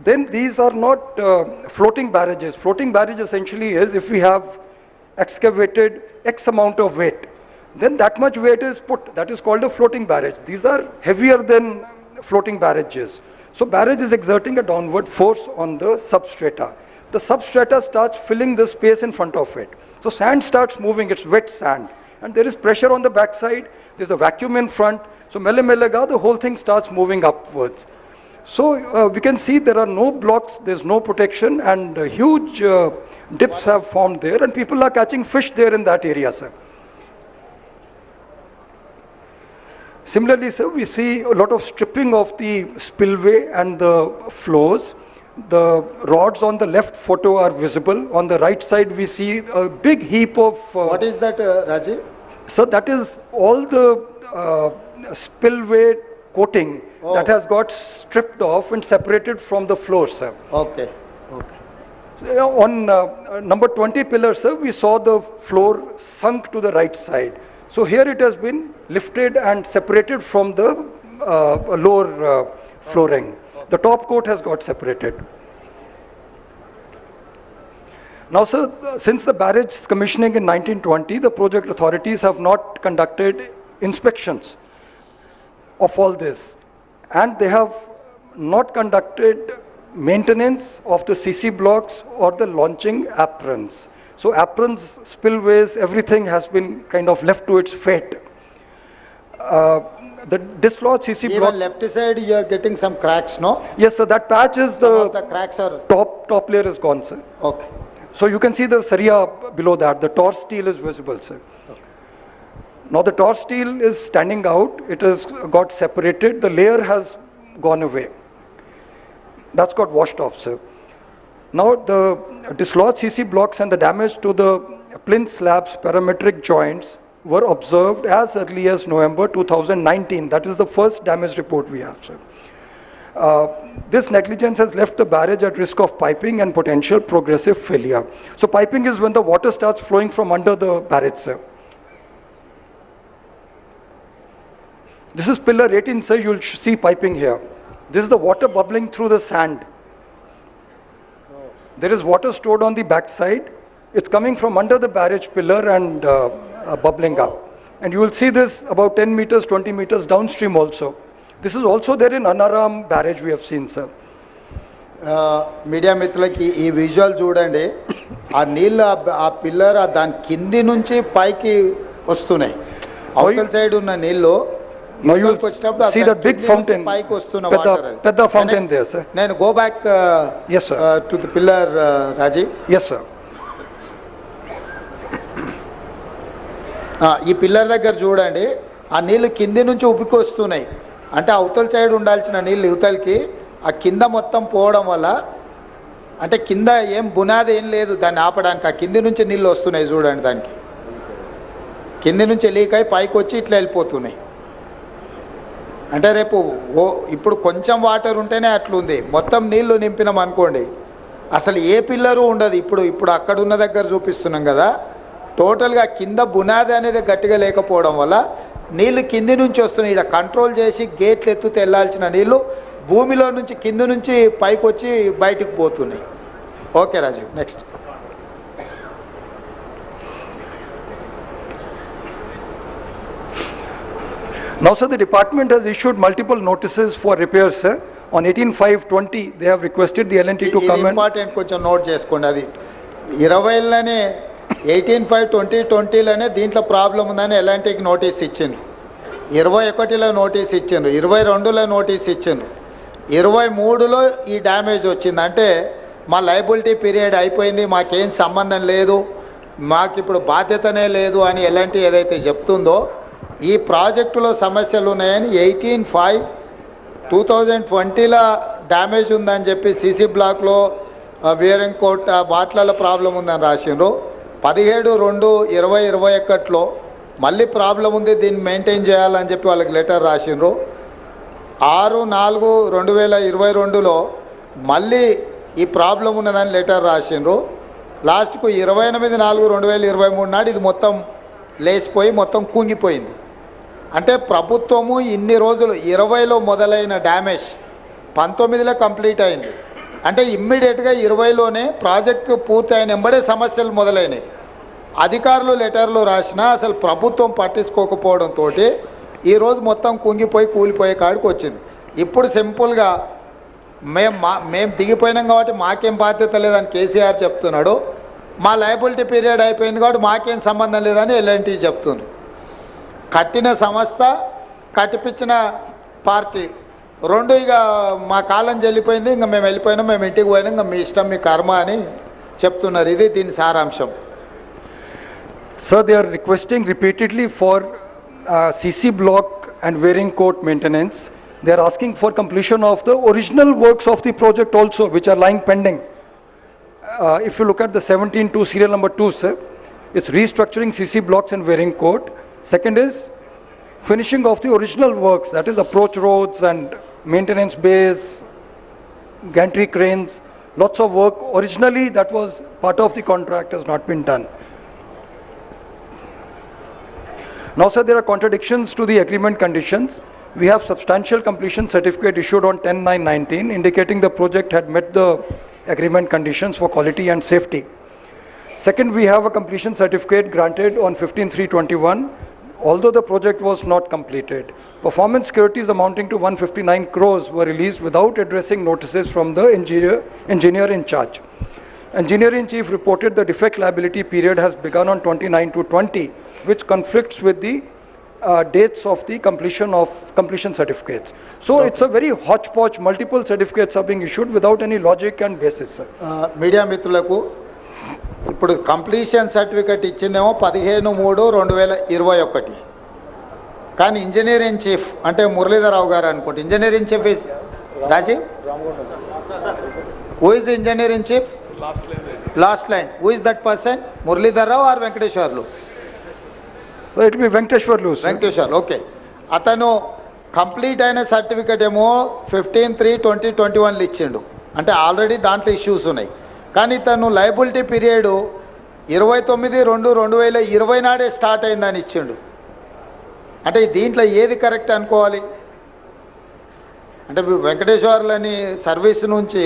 then these are not floating barrages. Floating barrage essentially is if we have excavated X amount of weight, then that much weight is put. That is called a floating barrage. These are heavier than floating barrages. So barrage is exerting a downward force on the substrata. The substrata starts filling the space in front of it. So sand starts moving, it's wet sand. And there is pressure on the backside, there's a vacuum in front. So melega, the whole thing starts moving upwards. So we can see there are no blocks, there's no protection, and huge dips have formed there, and people are catching fish there in that area, sir. Similarly, sir, we see a lot of stripping of the spillway and the flows. The rods on the left photo are visible. On the right side, we see a big heap of... What is that, Rajiv? Sir, that is all the spillway coating that has got stripped off and separated from the floor, sir. Okay, okay. On number 20 pillar, sir, we saw the floor sunk to the right side. So here it has been lifted and separated from the lower flooring. The top coat has got separated. Now, sir, since the barrage commissioning in 1920, the project authorities have not conducted inspections of all this, and they have not conducted maintenance of the CC blocks or the launching aprons. So aprons, spillways, everything has been kind of left to its fate. The dislodged CC block... Even left side you are getting some cracks, no? Yes, sir, that patch is... the cracks are... Top layer is gone, sir. Okay. So you can see the Saria below that. The torch steel is visible, sir. Okay. Now the torch steel is standing out. It has got separated. The layer has gone away. That's got washed off, sir. Now the dislodged CC blocks and the damage to the plinth slabs parametric joints were observed as early as November 2019. That is the first damage report we have, sir. This negligence has left the barrage at risk of piping and potential progressive failure. So piping is when the water starts flowing from under the barrage, sir. This is pillar 18, sir. You'll see piping here. This is the water bubbling through the sand. There is water stored on the back side. It's coming from under the barrage pillar and bubbling up. And you will see this about 10 meters, 20 meters downstream also. This is also there in Anaram barrage we have seen, sir. Media మిత్రులకి ఈ visual చూడండి. ఆ నీళ్ళు ఆ pillar దాని కింది నుంచి పైకి వస్తున్నాయి. అవతల సైడ్ ఉన్న నీళ్ళు Now you will see that big fountain, పైకి వస్తున్న Pedda water. fountain there, sir. నేను go back Yes, sir. To the pillar Rajiv. Yes, sir. ఈ పిల్లర్ దగ్గర చూడండి, ఆ నీళ్లు కింది నుంచి ఉబ్బికి వస్తున్నాయి. అంటే అవతల సైడ్ ఉండాల్సిన నీళ్ళు యువతలకి ఆ కింద మొత్తం పోవడం వల్ల, అంటే కింద ఏం బునాది ఏం లేదు దాన్ని ఆపడానికి. ఆ కింది నుంచి నీళ్ళు వస్తున్నాయి చూడండి, దానికి కింది నుంచి లీక్ అయి పైకి వచ్చి ఇట్లా వెళ్ళిపోతున్నాయి. అంటే రేపు ఇప్పుడు కొంచెం వాటర్ ఉంటేనే అట్లుంది. మొత్తం నీళ్లు నింపినాం అనుకోండి, అసలు ఏ పిల్లరు ఉండదు. ఇప్పుడు అక్కడున్న దగ్గర చూపిస్తున్నాం కదా, టోటల్గా కింద బునాది అనేది గట్టిగా లేకపోవడం వల్ల నీళ్లు కింది నుంచి వస్తున్నాయి. ఇక్కడ కంట్రోల్ చేసి గేట్లు ఎత్తుతే వెళ్ళాల్సిన నీళ్లు భూమిలో నుంచి కింది నుంచి పైకి వచ్చి బయటికి పోతున్నాయి. Okay Rajiv, next. Now, sir, the department has issued multiple notices for repairs, sir. On 18/5/20, they have requested the L&T to come and... important, కొంచెం నోట్ చేసుకోండి. అది 20లోనే 18/5/2020లోనే దీంట్లో ప్రాబ్లం ఉందని ఎలాంటికి నోటీస్ ఇచ్చిండ్రు. 21లో నోటీస్ ఇచ్చిండ్రు, 22లో నోటీస్ ఇచ్చిండ్రు, 23లో ఈ డ్యామేజ్ వచ్చింది. అంటే మా లయబిలిటీ పీరియడ్ అయిపోయింది, మాకేం సంబంధం లేదు, మాకు ఇప్పుడు బాధ్యతనే లేదు అని ఎలాంటి ఏదైతే చెప్తుందో, ఈ ప్రాజెక్టులో సమస్యలు ఉన్నాయని 18/5/2020లో డ్యామేజ్ ఉందని చెప్పి సీసీ బ్లాక్లో వేరింగ్ కోట్ వాట్లలో ప్రాబ్లం ఉందని రాసిండ్రు. 17/2/2021లో మళ్ళీ ప్రాబ్లం ఉంది, దీన్ని మెయింటైన్ చేయాలని చెప్పి వాళ్ళకి లెటర్ రాసిండ్రు. 6/4/2022లో మళ్ళీ ఈ ప్రాబ్లం ఉన్నదని లెటర్ రాసిండ్రు. లాస్ట్కు 28/4/2023 నాడు ఇది మొత్తం లేచిపోయి మొత్తం కుంగిపోయింది. అంటే ప్రభుత్వము ఇన్ని రోజులు 20లో మొదలైన డ్యామేజ్ 19లో కంప్లీట్ అయింది. అంటే ఇమ్మీడియట్గా 20లోనే ప్రాజెక్టు పూర్తి అయిన వెంబడే సమస్యలు మొదలైనవి. అధికారులు లెటర్లు రాసినా అసలు ప్రభుత్వం పట్టించుకోకపోవడంతో ఈరోజు మొత్తం కుంగిపోయి కూలిపోయే కాడికి వచ్చింది. ఇప్పుడు సింపుల్గా మేము దిగిపోయినాం కాబట్టి మాకేం బాధ్యత లేదని కేసీఆర్ చెప్తున్నాడు, మా లయబిలిటీ పీరియడ్ అయిపోయింది కాబట్టి మాకేం సంబంధం లేదని ఎలాంటి చెప్తున్నారు. కట్టిన సంస్థ, కట్టిపించిన పార్టీ రెండు ఇక మా కాలం చెల్లిపోయింది, ఇంకా మేము వెళ్ళిపోయినాం, మేము ఇంటికి పోయినాం, ఇంకా మీ ఇష్టం మీ కర్మ అని చెప్తున్నారు. ఇది దీని సారాంశం. Sir, they are requesting repeatedly for CC block and wearing court maintenance. They are asking for completion of the original works of the project also, which are lying pending. If you look at the 17-2 serial number 2, sir, it's restructuring CC blocks and wearing court. Second is finishing of the original works, that is approach roads and maintenance bays, gantry cranes, lots of work. Originally that was part of the contract, has not been done. Now, sir, there are contradictions to the agreement conditions. We have substantial completion certificate issued on 10/9/19 indicating the project had met the agreement conditions for quality and safety. Second, we have a completion certificate granted on 15/3/21, although the project was not completed. Performance securities amounting to 159 crores were released without addressing notices from the engineer in charge. Engineer-in-chief reported the defect liability period has begun on 29/2/20, which conflicts with the dates of the completion certificates. So it's a very hodgepodge, multiple certificates are being issued without any logic and basis, sir. Media మిత్రులకు ఇప్పుడు completion certificate ఇచ్చిందేమో 15/3/2021, కానీ engineer in chief అంటే మురళీధరరావు గారు అనుకోండి. Engineer in chief is Rajiv. Who is the engineer in chief? Last line. Who is that person? Muralidhara Rao or Venkateshwarlu? So it will be Venkateshwarlu, sir. Venkateshwarlu, okay. అతను complete అయిన certificate ఏమో 15/3/2021 ఇచ్చిండు, అంటే already దాంట్లో ఇష్యూస్ ఉన్నాయి. కానీ తను లయబిలిటీ పీరియడ్ 29/2/2020 నాడే స్టార్ట్ అయిందని ఇచ్చిండు. అంటే దీంట్లో ఏది కరెక్ట్ అనుకోవాలి? అంటే వెంకటేశ్వర్లని సర్వీస్ నుంచి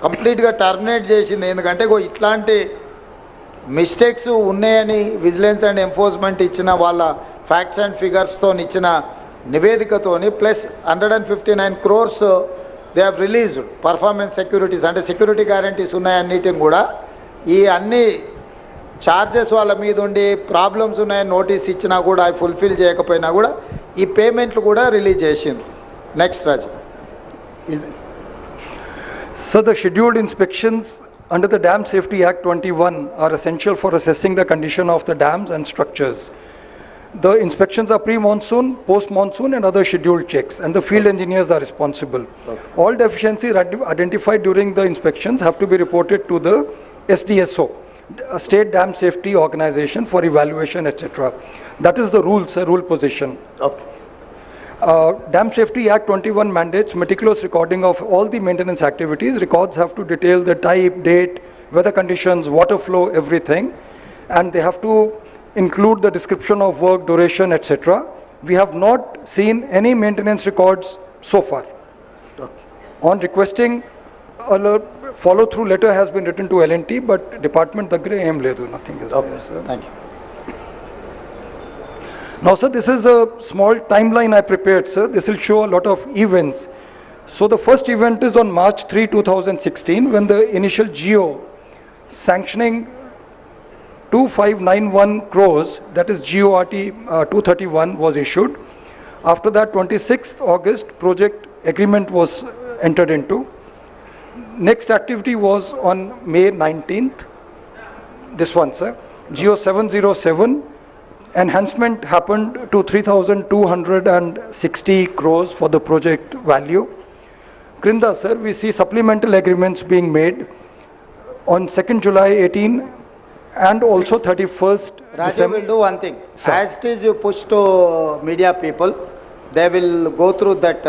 కంప్లీట్గా టర్మినేట్ చేసింది. ఎందుకంటే ఇట్లాంటి మిస్టేక్స్ ఉన్నాయని విజిలెన్స్ అండ్ ఎన్ఫోర్స్మెంట్ ఇచ్చిన వాళ్ళ ఫ్యాక్ట్స్ అండ్ ఫిగర్స్తో ఇచ్చిన నివేదికతోని plus 159 crores they have released performance securities, అంటే సెక్యూరిటీ గ్యారంటీస్ ఉన్నాయన్నిటిని కూడా ఈ అన్ని ఛార్జెస్ వాళ్ళ మీద ఉండి ప్రాబ్లమ్స్ ఉన్నాయని నోటీస్ ఇచ్చినా కూడా అవి ఫుల్ఫిల్ చేయకపోయినా కూడా ఈ పేమెంట్లు కూడా రిలీజ్ చేసిండ్రు. Next Raju. So the scheduled inspections under the Dam Safety Act 21 are essential for assessing the condition of the dams and structures. The inspections are pre-monsoon, post-monsoon and other scheduled checks, and the field engineers are responsible. Okay. All deficiencies identified during the inspections have to be reported to the SDSO, State Dam Safety Organization, for evaluation, etc. That is the rule position. Okay. Dam Safety Act 21 mandates meticulous recording of all the maintenance activities. Records have to detail the type, date, weather conditions, water flow, everything, and they have to include the description of work, duration, etc. We have not seen any maintenance records so far. Okay. On requesting, a follow-through letter has been written to L&T, but department daggare em ledu, nothing is Okay, there, sir. thank you. Now, sir, this is a small timeline I prepared, sir. This will show a lot of events. So the first event is on March 3, 2016, when the initial GO sanctioning 2591 crores, that is GORT 231, was issued. After that, 26th August, project agreement was entered into. Next activity was on May 19th. This one, sir. GO 707. Enhancement happened to 3,260 crores for the project value. Krinda, sir, we see supplemental agreements being made on 2nd July 18 and also 31st Rajiv December. will do one thing. Sir. As it is you push to media people, they will go through that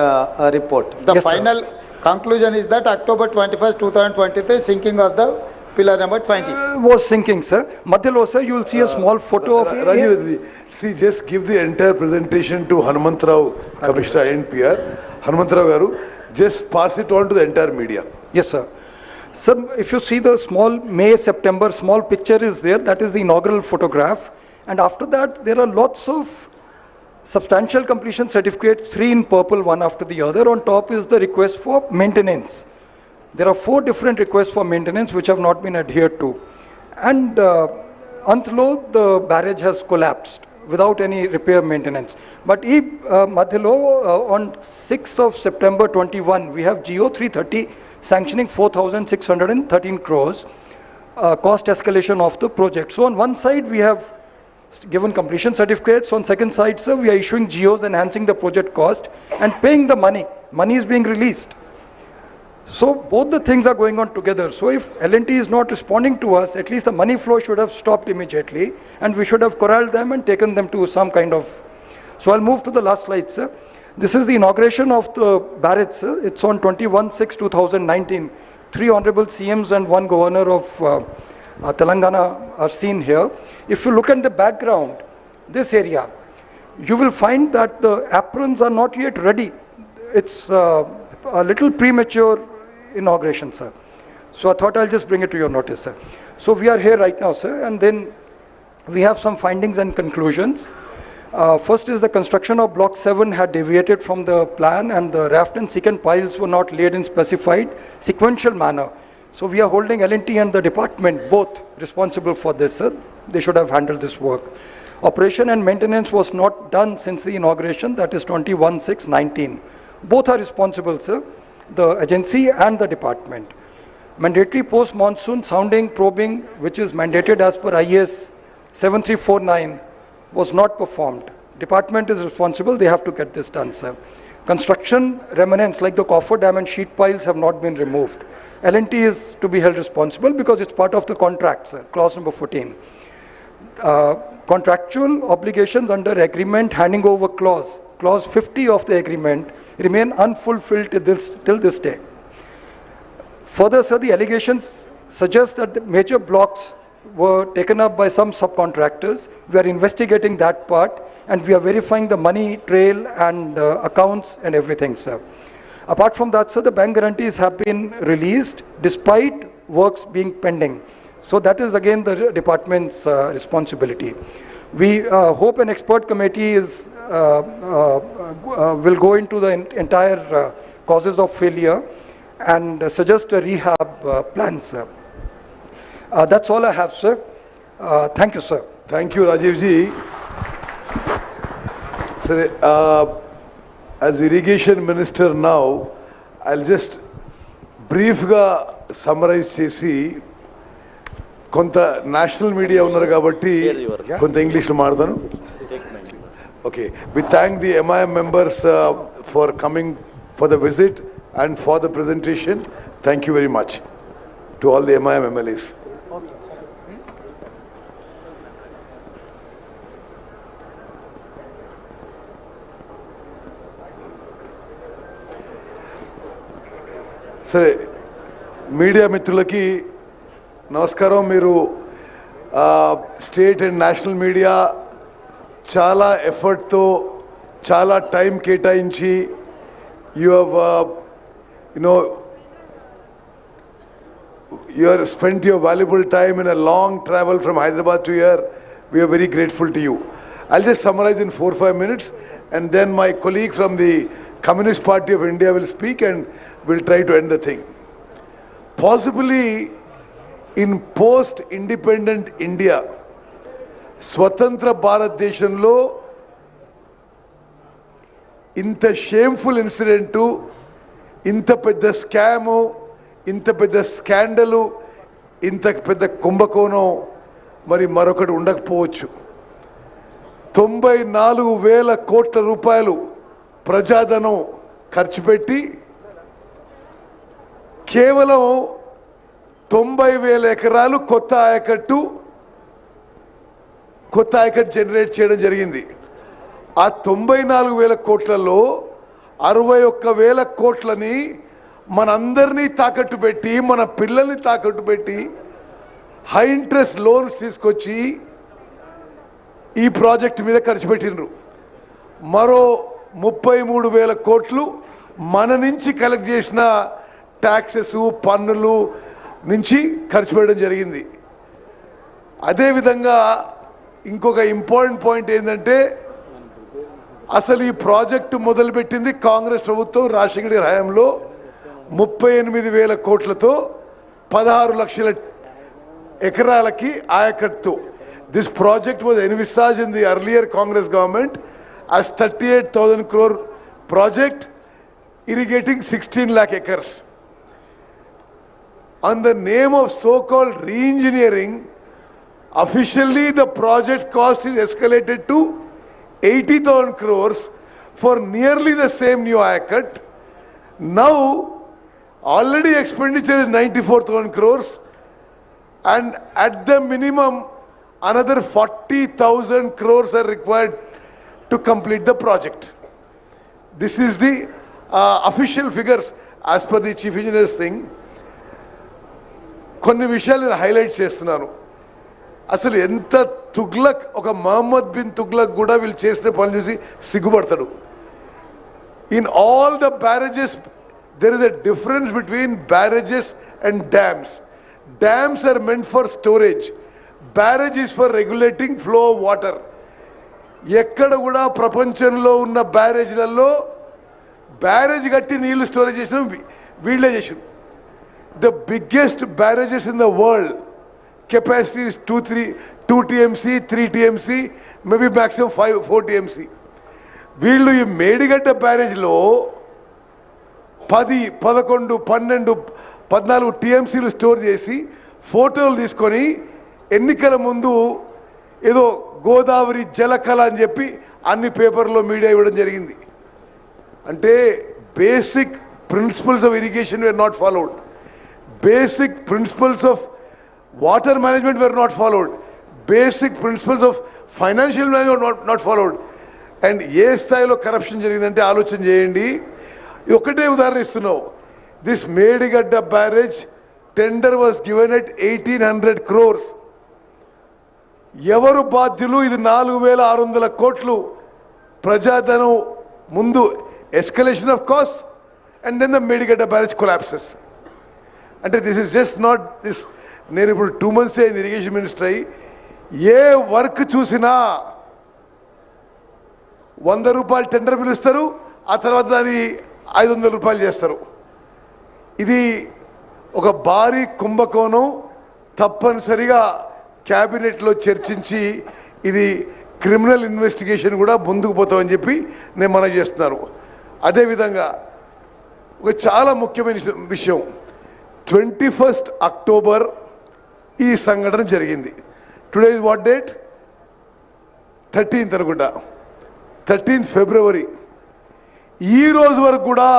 report. The Yes, sir. final conclusion is that October 21st, 2023, sinking of the pillar number 20. Was sinking, sir. Madhyalo, sir, you will see a small photo of Rajiv, see, just give the entire presentation to Hanumantrao, Commissioner NPR. Hanumantrao garu, just pass it on to the entire media. Yes, sir. Sir, if you see the small May, September, small picture is there, that is the inaugural photograph. And after that, there are lots of substantial completion certificates, 3 in purple, one after the other. On top is the request for maintenance. There are 4 different requests for maintenance which have not been adhered to. And Anthlo, the barrage has collapsed without any repair maintenance. But Madhyalo, on 6th of September 21, we have GO 330 sanctioning 4,613 crores, cost escalation of the project. So on one side we have given completion certificates, on second side, sir, we are issuing GOs enhancing the project cost and paying the money. Money is being released. So both the things are going on together. So if L&T is not responding to us, at least the money flow should have stopped immediately and we should have corralled them and taken them to some kind of... So I'll move to the last slide, sir. This is the inauguration of the barrage, sir. It's on 21/6/2019. 3 honorable CMs and 1 governor of Telangana are seen here. If you look at the background, this area, you will find that the aprons are not yet ready. It's a little premature inauguration, sir. So I thought I'll just bring it to your notice, sir. So we are here right now, sir, and then we have some findings and conclusions. First is the construction of block 7 had deviated from the plan and the raft and secant piles were not laid in specified sequential manner. So we are holding L&T and the department both responsible for this, sir. They should have handled this work. Operation and maintenance was not done since the inauguration, that is 21/6/19. Both are responsible, sir, the agency and the department. Mandatory post-monsoon sounding probing, which is mandated as per IS 7349, was not performed. Department is responsible, they have to get this done, sir. Construction remnants like the coffer dam and sheet piles have not been removed. L&T is to be held responsible because it's part of the contract, sir, clause number 14. Contractual obligations under agreement handing over clause clause 50 of the agreement remain unfulfilled till this day. Further, sir, the allegations suggest that the major blocks were taken up by some subcontractors. We are investigating that part and we are verifying the money trail and accounts and everything, sir. Apart from that, sir, the bank guarantees have been released despite works being pending. So that is again the department's responsibility. We hope an expert committee will go into the entire causes of failure and suggest a rehab plan, sir. That's all I have, sir. Thank you, sir. Thank you, Rajiv ji. Sir, as irrigation minister now, I'll just briefly summarize chesi. Konta national media unnaru kabatti konta English lo maadanu. Okay, we thank the MIM members for coming for the visit and for the presentation. Thank you very much to all the MIM MLAs. సరే media మిత్రులకి నమస్కారం. మీరు state and national media చాలా ఎఫర్ట్తో చాలా time కేటాయించి you have spent your valuable time in a long travel from Hyderabad to here. We are very grateful to you. I'll just summarize in 4-5 minutes and then my colleague from the Communist Party of India will speak and we'll try to end the thing. Possibly in post-independent India, Swatantra Bharat Deshanlo, ఇంత shameful incident, ఇంత పెద్ద scam, ఇంత పెద్ద స్కాండలు, ఇంత పెద్ద కుంభకోణం మరి మరొకటి ఉండకపోవచ్చు. 94,000 కోట్ల రూపాయలు ప్రజాధనం ఖర్చు పెట్టి కేవలం 90,000 ఎకరాలు కొత్త ఆయకట్టు జనరేట్ చేయడం జరిగింది. ఆ 94,000 కోట్లలో 61,000 కోట్లని మనందరినీ తాకట్టు పెట్టి, మన పిల్లల్ని తాకట్టు పెట్టి హై ఇంట్రెస్ట్ లోన్స్ తీసుకొచ్చి ఈ ప్రాజెక్ట్ మీద ఖర్చు పెట్టినరు. మరో 33,000 కోట్లు మన నుంచి కలెక్ట్ చేసిన ట్యాక్సెస్, పన్నులు నుంచి ఖర్చు పెట్టడం జరిగింది. అదేవిధంగా ఇంకొక ఇంపార్టెంట్ పాయింట్ ఏంటంటే, అసలు ఈ ప్రాజెక్టు మొదలుపెట్టింది కాంగ్రెస్ ప్రభుత్వం రాజశేఖర గారి హయాంలో 38,000 కోట్లతో 16 లక్షల ఎకరాలకి ఆయకట్టు. This project was envisaged in the earlier Congress government as 38,000 crore project irrigating 16 lakh acres. On the name of so-called re-engineering, officially the project cost is escalated to 80,000 crores for nearly the same new ayacut. Now, already expenditure is 94,000 crores and at the minimum another 40,000 crores are required to complete the project. This is the official figures as per the chief engineer's thing. కొన్ని విషయాలు నేను highlight చేస్తున్నాను. అసలు ఎంత తుగ్లక్, ఒక Mohammed bin Tughlaq కూడా వీళ్ళు చేసిన పనులు చూసి సిగ్గుపడతాడు. In all the barrages there is a difference between barrages and dams. Dams are meant for storage, barrage is for regulating flow of water. ఎక్కడ కూడా ప్రపంచంలో ఉన్న బ్యారేజ్లలో బ్యారేజ్ కట్టి నీళ్లు స్టోరేజ్ చేసిన వీళ్ళే చేసారు. The biggest barrages in the world capacity is 2 TMC, 3 TMC, maybe maximum 4 TMC. వీళ్ళు ఈ మేడిగడ్డ బ్యారేజ్లో 10, 11, 12, 14 TMCలు స్టోర్ చేసి ఫోటోలు తీసుకొని ఎన్నికల ముందు ఏదో గోదావరి జలకళ అని చెప్పి అన్ని పేపర్లో మీడియా ఇవ్వడం జరిగింది. అంటే basic principles of irrigation were not followed, basic principles of water management were not followed, basic principles of financial management were not followed, and ఏ స్థాయిలో కరప్షన్ జరిగిందంటే ఆలోచన చేయండి. ఒకటే ఉదాహరణ ఇస్తున్నావు. This Medigadda barrage tender was given at 1800 crores. ఎవరు బాధ్యులు? ఇది 4600 కోట్లు ప్రజాధనం ముందు escalation of cost and then the Medigadda barrage collapses. అంటే this is just not this. నేను ఇప్పుడు 2 months అయింది ఇరిగేషన్ మినిస్టర్ అయ్యి. ఏ వర్క్ చూసినా 100 రూపాయలు టెండర్ పిలుస్తారు, ఆ తర్వాత దాన్ని 500 రూపాయలు చేస్తారు. ఇది ఒక భారీ కుంభకోణం. తప్పనిసరిగా క్యాబినెట్లో చర్చించి ఇది క్రిమినల్ ఇన్వెస్టిగేషన్ కూడా ముందుకు పోతామని చెప్పి నేను మనవి చేస్తున్నాను. అదేవిధంగా ఒక చాలా ముఖ్యమైన విషయం, 21st October ఈ సంఘటన జరిగింది. Today is what date? 13th అనుకుంటా, 13th February. ఈ రోజు వరకు కూడా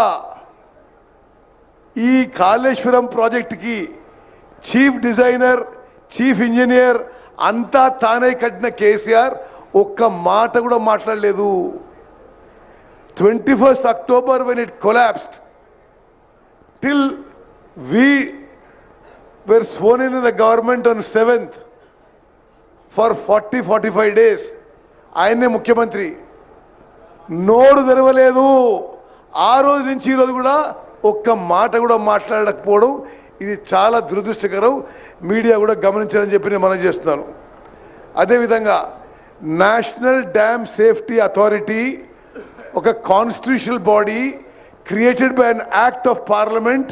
ఈ కాళేశ్వరం ప్రాజెక్టుకి చీఫ్ డిజైనర్, చీఫ్ ఇంజనీర్ అంతా తానే కట్టిన కేసీఆర్ ఒక్క మాట కూడా మాట్లాడలేదు. 21st October when it collapsed, till we were sworn in the government on 7th for 40-45 days, ఆయనే ముఖ్యమంత్రి, నోరు తెరవలేదు. ఆ రోజు నుంచి ఈ రోజు కూడా ఒక్క మాట కూడా మాట్లాడకపోవడం ఇది చాలా దురదృష్టకరం. మీడియా కూడా గమనించాలని చెప్పి నేను మనం చేస్తున్నాను. అదేవిధంగా నేషనల్ డ్యామ్ సేఫ్టీ అథారిటీ ఒక constitutional body created by an act of parliament.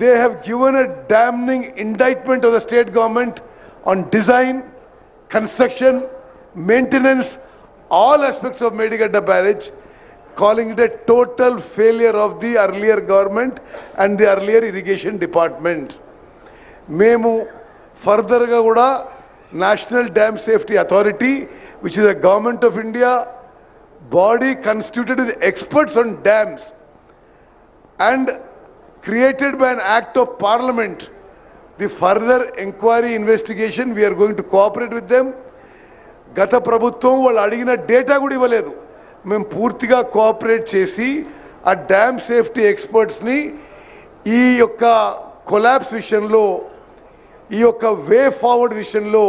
They have given a damning indictment of the state government on design, construction, maintenance, all aspects of Medigadda barrage, calling it a total failure of the earlier government and the earlier irrigation department. Memu further ga kuda National Dam Safety Authority, which is a government of India body constituted with experts on dams and created by an act of parliament, the further inquiry investigation we are going to cooperate with them. గత ప్రభుత్వం వాళ్ళు అడిగిన data కూడా ఇవ్వలేదు. మేము పూర్తిగా cooperate చేసి ఆ డ్యామ్ సేఫ్టీ ఎక్స్పర్ట్స్ని ఈ యొక్క కొలాప్స్ విషయంలో, ఈ యొక్క వే ఫార్వర్డ్ విషయంలో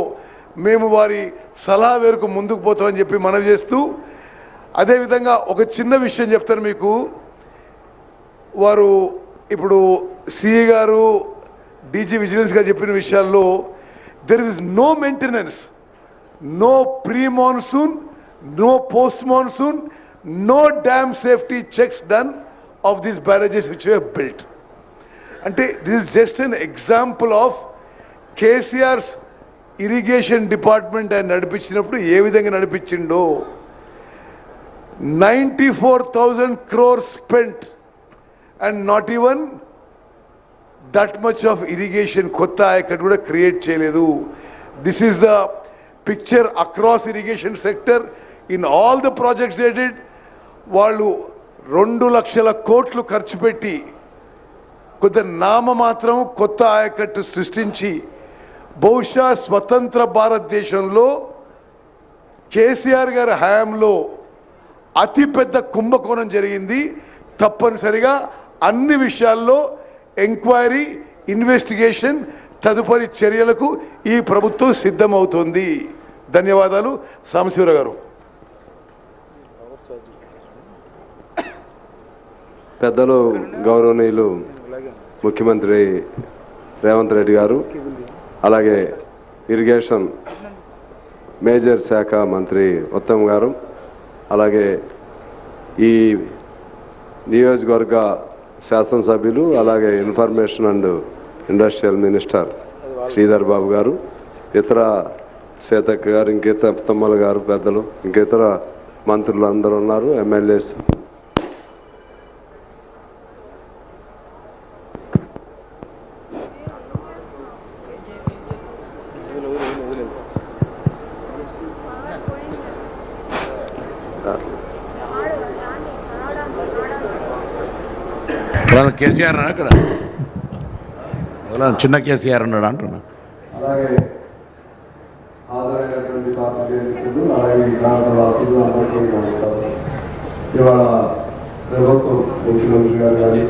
మేము వారి సలహా మేరకు ముందుకు పోతామని చెప్పి మనవి చేస్తూ, అదేవిధంగా ఒక చిన్న విషయం చెప్తాను మీకు. వారు ఇప్పుడు సిఈ గారు, డీజీ విజిలెన్స్ గారు చెప్పిన విషయాల్లో there is no maintenance, no pre-monsoon, no post-monsoon, no dam safety checks done of these barrages which were built. Ante this is just an example of KCR's irrigation department and nadipichinappudu ఏ విధంగా నడిపించిండో. 94,000 crores spent and not even that much of irrigation కొత్త ఆయకట్టు కూడా create చేయలేదు. This is the picture across irrigation sector in all the projects they did. వాళ్ళు 2 లక్షల కోట్లు ఖర్చు పెట్టి కొత్త నామమాత్రం కొత్త ఆయకట్టు సృష్టించి, బహుశా స్వతంత్ర భారతదేశంలో కేసీఆర్ గారి హయాంలో అతిపెద్ద కుంభకోణం జరిగింది. తప్పనిసరిగా అన్ని విషయాల్లో ఎంక్వైరీ, ఇన్వెస్టిగేషన్, తదుపరి చర్యలకు ఈ ప్రభుత్వం సిద్ధమవుతోంది. ధన్యవాదాలు. సాంబశివరావు గారు. పెద్దలు గౌరవనీయులు ముఖ్యమంత్రి రేవంత్ రెడ్డి గారు, అలాగే ఇరిగేషన్ మేజర్ శాఖ మంత్రి ఉత్తమ్ గారు, అలాగే ఈ నియోజకవర్గ శాసనసభ్యులు, అలాగే information and industrial minister Sridhar Babu గారు, ఇతర సీతక్క గారు, ఇంకితర తమ్మల గారు, పెద్దలు, ఇంకితర మంత్రులు అందరూ ఉన్నారు, ఎమ్మెల్యేస్. కేసీఆర్ అక్కడ చిన్న కేసీఆర్ ఉన్నాడు అంటున్నా. అలాగే హాజరైనటువంటి పార్టీ మిత్రులు అలాగే ఈ ప్రాంత వాసులు అందరికీ నమస్కారం. ఇవాళ ప్రభుత్వం ముఖ్యమంత్రి గారు కానీ,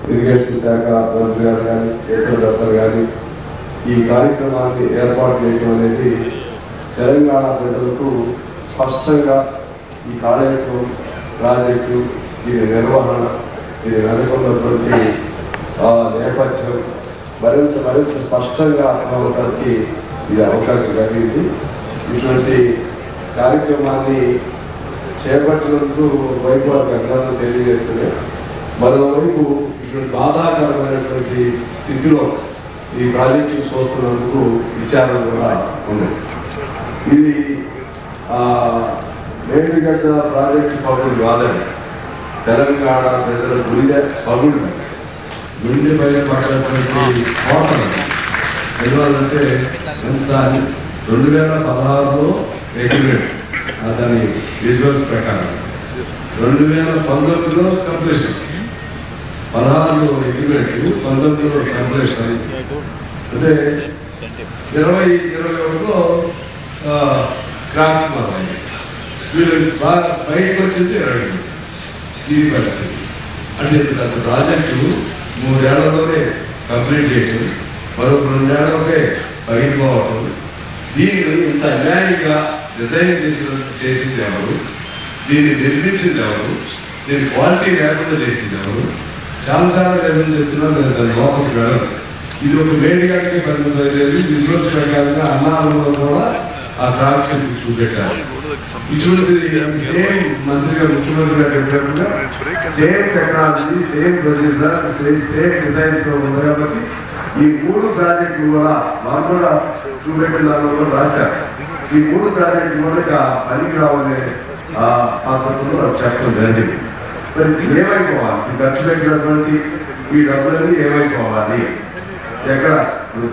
ఇరిగేషన్ శాఖ మంత్రి గారు కానీ, ఇతర దత్తలు కానీ ఈ కార్యక్రమాన్ని ఏర్పాటు చేయడం అనేది తెలంగాణ ప్రజలకు స్పష్టంగా ఈ కాళేశ్వరం ప్రాజెక్టు, దీని నిర్వహణ, దీని వెనుకున్నటువంటి నేపథ్యం మరింత స్పష్టంగా అర్థమవడానికి ఇది అవకాశం కలిగింది. ఇటువంటి కార్యక్రమాన్ని చేపట్టినందుకు వైపు అభినందనలు తెలియజేస్తున్నాయి. మరోవైపు ఇటువంటి బాధాకరమైనటువంటి స్థితిలో ఈ ప్రాజెక్టును చూస్తున్నందుకు విచారణ కూడా ఉంది. ఇది మేడిగడ్డ ప్రాజెక్టు పగులు కాదండి, తెలంగాణ ప్రజల గుండె పగులు, గుండె పైన పడినటువంటి కోటలు. ఎందువల్లంటే ఎంత 2016లో ఎగ్రిమెంట్, దాని విజువల్స్ ప్రకారం 2019లో కంప్లీషన్, 16లో ఎగ్రిమెంట్, 19లో కంప్లీషన్. అంటే 2021లో క్రాక్స్ మారాయి. వీళ్ళు బయటకు వచ్చేసి 20 ఇది పరిస్థితి. అంటే ప్రాజెక్టు 3 ఏళ్లలోనే కంప్లీట్ చేయటం, మరొక 2 ఏళ్లకే పగిలిపోవటం. దీన్ని ఇంత అన్యాయంగా డిజైన్ చేసింది ఎవరు, దీన్ని నిర్మించింది ఎవరు, దీని క్వాలిటీ లేకుండా చేసింది ఎవరు? చాలా ఏమని చెప్తున్నా నేను దాని లోపలికి వెళ్ళను. ఇది ఒక మేడిగడ్డకి పరిమితమైనది. విజువల్స్ ప్రకారంగా అన్నారంలో కూడా ఆ క్రాక్స్ చూపెట్టారు. ఇటువంటిది సేమ్ మంత్రిగా ముఖ్యమంత్రి గారు చెప్పినట్టుగా same technology, same procedure, same design ఉంది కాబట్టి ఈ 3 ప్రాజెక్టులు కూడా వాళ్ళు కూడా చూపెట్టిన దానిలో కూడా రాశారు. ఈ 3 ప్రాజెక్టులు కూడా పనికి రావనే పద్ధతుల్లో చెప్పడం జరిగింది. మరి ఏమైపోవాలి, ఖర్చు పెట్టినటువంటి ఈ డబ్బులన్నీ ఏమైపోవాలి? ఎక్కడ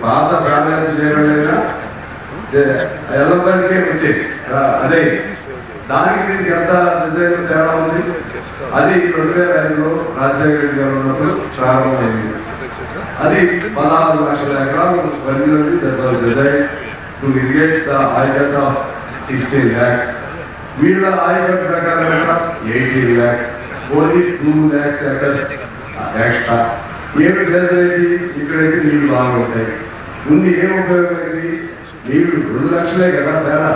పాత ప్రాధాన్యత చేయడం ఎల్లకే వచ్చేది అదే. దానికి దీనికి ఎంత డిజైన్ తేడా ఉంది. అది 2005లో రాజశేఖర రెడ్డి గారు ఉన్నప్పుడు ప్రారంభమైంది. అది 16 లక్షల ఎకరాలు design to irrigate the ayacut of 16 lakhs. వీళ్ళ ఆయకట్ ప్రకారం 18 lakhs, only 2 lakhs acres extra. ఏమి ఫెసిలిటీ? ఇక్కడైతే నీళ్లు బాగా ఉంటాయి. ముందు ఏం ఉపయోగమైంది? నీళ్లు 2 లక్షలే కదా తేడా.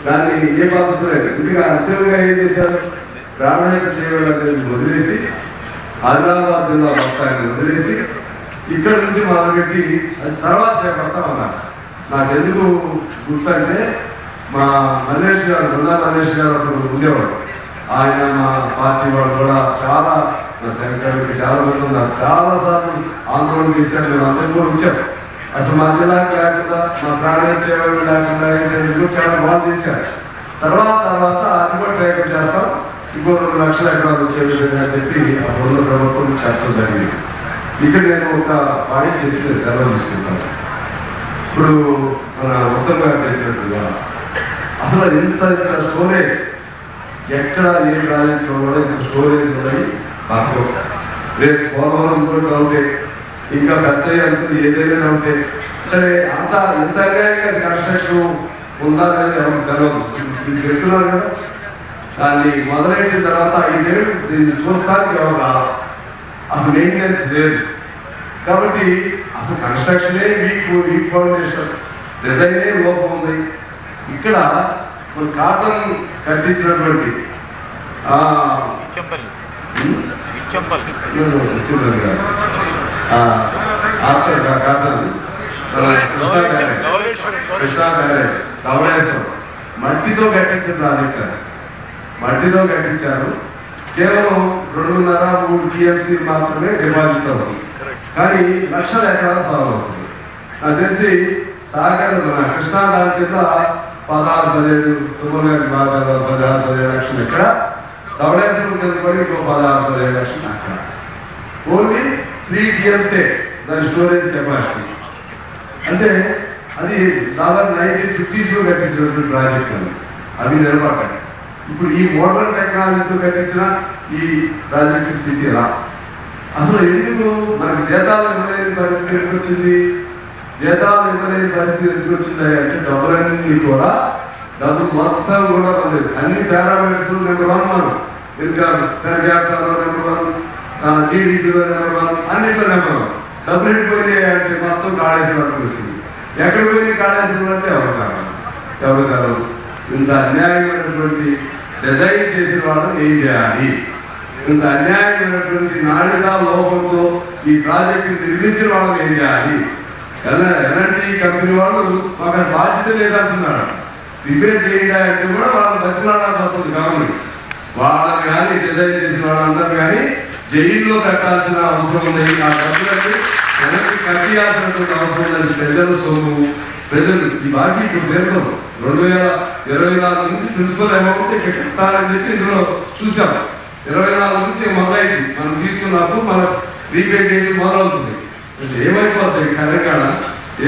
దాన్ని ఏ బాధ్యత లేదు. ఇంకా అంతిమంగా ఏం చేశారు? ప్రాణాయత చేయడం వదిలేసి ఆదిలాబాద్ జిల్లా మొత్తాన్ని వదిలేసి ఇక్కడ నుంచి మొదలుపెట్టి తర్వాత చేపడతామన్నారు. నాకెందుకు గుర్తంటే మా మల్లేష్ గారు, బృందా మల్లేష్ గారు అప్పుడు ఉండేవాడు. ఆయన మా పార్టీ వాళ్ళు కూడా చాలా, నా సెక్రటరీకి చాలా మంది ఉన్నారు, చాలాసార్లు ఆందోళన చేశారు. మేము అందరం కూడా వచ్చాం. అసలు మా జిల్లాకి లేకుండా, మా ప్రాణాయత చేయడం లేకుండా చాలా బాగా చేశారు. తర్వాత అది కూడా ట్రైకప్ చేస్తాం, ఇంకో 2 లక్షల ఎకరాలు వచ్చేది అని చెప్పి అప్పుడు ప్రభుత్వం చెప్పడం జరిగింది. ఇక్కడ నేను ఒక పాయింట్ చెప్పి సెలవు తీసుకుంటాను. ఇప్పుడు మన ఉత్తమ్ గారు చెప్పినట్టుగా అసలు ఇంత స్టోరేజ్ ఎక్కడ ఏ ప్రాజెక్టులో కూడా ఇంత స్టోరేజ్ ఉన్నాయి. మాకు రేపు పోలవరం కూడా అవుతాయి, ఇంకా పెద్ద అంతా ఏదైనా ఉంటాయి. సరే, అంత ఇంత అన్యాయంగా కన్స్ట్రక్షన్ ఉండాలని ఎవరికి తెలియదు. మీరు చెప్తున్నారు కదా, దాన్ని మొదలెట్టిన తర్వాత 5 ఏళ్ళు దీన్ని చూస్తానికి ఎవరు అసలు మెయింటెనెన్స్ లేదు. కాబట్టి అసలు కన్స్ట్రక్షనే వీక్ ఫౌండేషన్, డిజైనే లోపం ఉంది. ఇక్కడ మన కాటన్ కట్టించినటువంటి కాటన్ కృష్ణా బ్యారేజ్ ధవళేశ్వరం మట్టితో కట్టించిన ప్రాజెక్ట్, మట్టితో కట్టించారు. కేవలం 2.5-3 TMC మాత్రమే డిపాజిట్ అవుతుంది, కానీ లక్షల ఎకరాలు సాగు అవుతుంది. నాకు తెలిసి సాగర్ మన కృష్ణా దాని కింద 16-17 తుమ్మగారి భాగాలు 16-17 లక్షలు ఇక్కడ, ధవళేశ్వరం కింద కూడా ఇంకో 16-17 లక్షలు అక్కడ. ఓన్లీ 3 TMC దాని స్టోరేజ్ కెపాసిటీ. అంటే అది దాదాపు 1950s కట్టించినటువంటి ప్రాజెక్ట్ అని అవి నిలబడ్డాయి. ఇప్పుడు ఈ మోడర్న్ టెక్నాలజీతో కట్టించిన ఈ ప్రాజెక్టు స్థితి ఎలా? అసలు ఎందుకు మనకి జీతాలు ఇవ్వలేని పరిస్థితి వచ్చింది? జీతాలు ఇవ్వలేని పరిస్థితి ఎందుకు వచ్చింది అంటే డబ్బులన్నీ కూడా డబ్బులు మొత్తం కూడా పొందేది. అన్ని పారామీటర్స్ నెంబర్ 1 మనం ఇన్కమ్ పెర్ క్యాపిటల్ నెంబర్ 1, జీడీపీలో నెంబర్ 1, అన్నింటిలో నెంబర్ 1. డబ్బులు ఎట్టిపోయినాయి అంటే మొత్తం కాళేశ్వరం వరకు వచ్చింది. ఎక్కడ పోయి కాళేశ్వరం అంటే ఎవరు కాదు. ఇంత అన్యాయమైనటువంటి డిజైన్ చేసిన వాళ్ళని ఏం చేయాలి? ఇంత అన్యాయమైనటువంటి నాణ్యతా లోపంతో ఈ ప్రాజెక్టు నిర్మించిన వాళ్ళని ఏం చేయాలి? ఎలాంటి కంపెనీ వాళ్ళు మాకు బాధ్యత లేదంటున్నారు. రిపేర్ చేయాలంటే కూడా వాళ్ళని బతిలాడాల్సి వస్తుంది గవర్నమెంట్. వాళ్ళని కానీ డిజైన్ చేసిన వాళ్ళందరూ కానీ జైల్లో పెట్టాల్సిన అవసరం ఉంది. ఆ డబ్బులకి వెనక్కి కట్టియాల్సినటువంటి అవసరం ఉంది. ప్రజల సొమ్ము, ప్రజలు ఈ బాకీ ఇప్పుడు పేర్కొన్నారు. 2024 నుంచి ప్రిన్సిపల్ అమౌంట్ ఇక్కడ కట్టాలని చెప్పి ఇందులో చూసాం. 24 నుంచి మొదలైంది. మనం తీసుకున్నప్పుడు మనం రీపే చేసి మొదలవుతుంది. ఏమైపోతుంది తెలంగాణ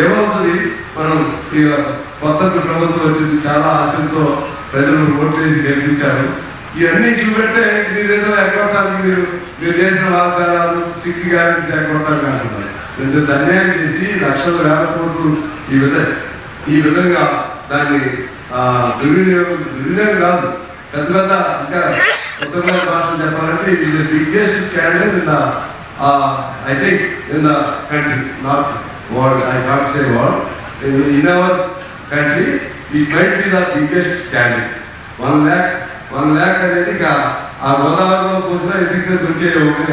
ఏమవుతుంది? మనం ఇక కొత్త ప్రభుత్వం వచ్చింది, చాలా ఆశలతో ప్రజలు ఓటు వేసి గెలిపించారు. ఇవన్నీ చూపెట్టే మీరేదో ఎగ్గొట్టాలి, మీరు చేసిన వాగ్దానాలు 6 గ్యారెంటీస్ ఎగ్గొట్టాలి అంటున్నారు. ఇంత అన్యాయం చేసి లక్షల వేల కోట్లు ఈ విధంగా దాన్ని దుర్వినియోగం కాదు, పెద్ద పెద్ద ఇంకా ఉత్తమ భాషలు చెప్పాలంటే it is the biggest scandal in the I think in the country, not world, I can't say world. In our country, it might be the biggest scandal. 1 lakh అనేది ఆ గోదావరిలో పోసినా ఎందుకు దొరికే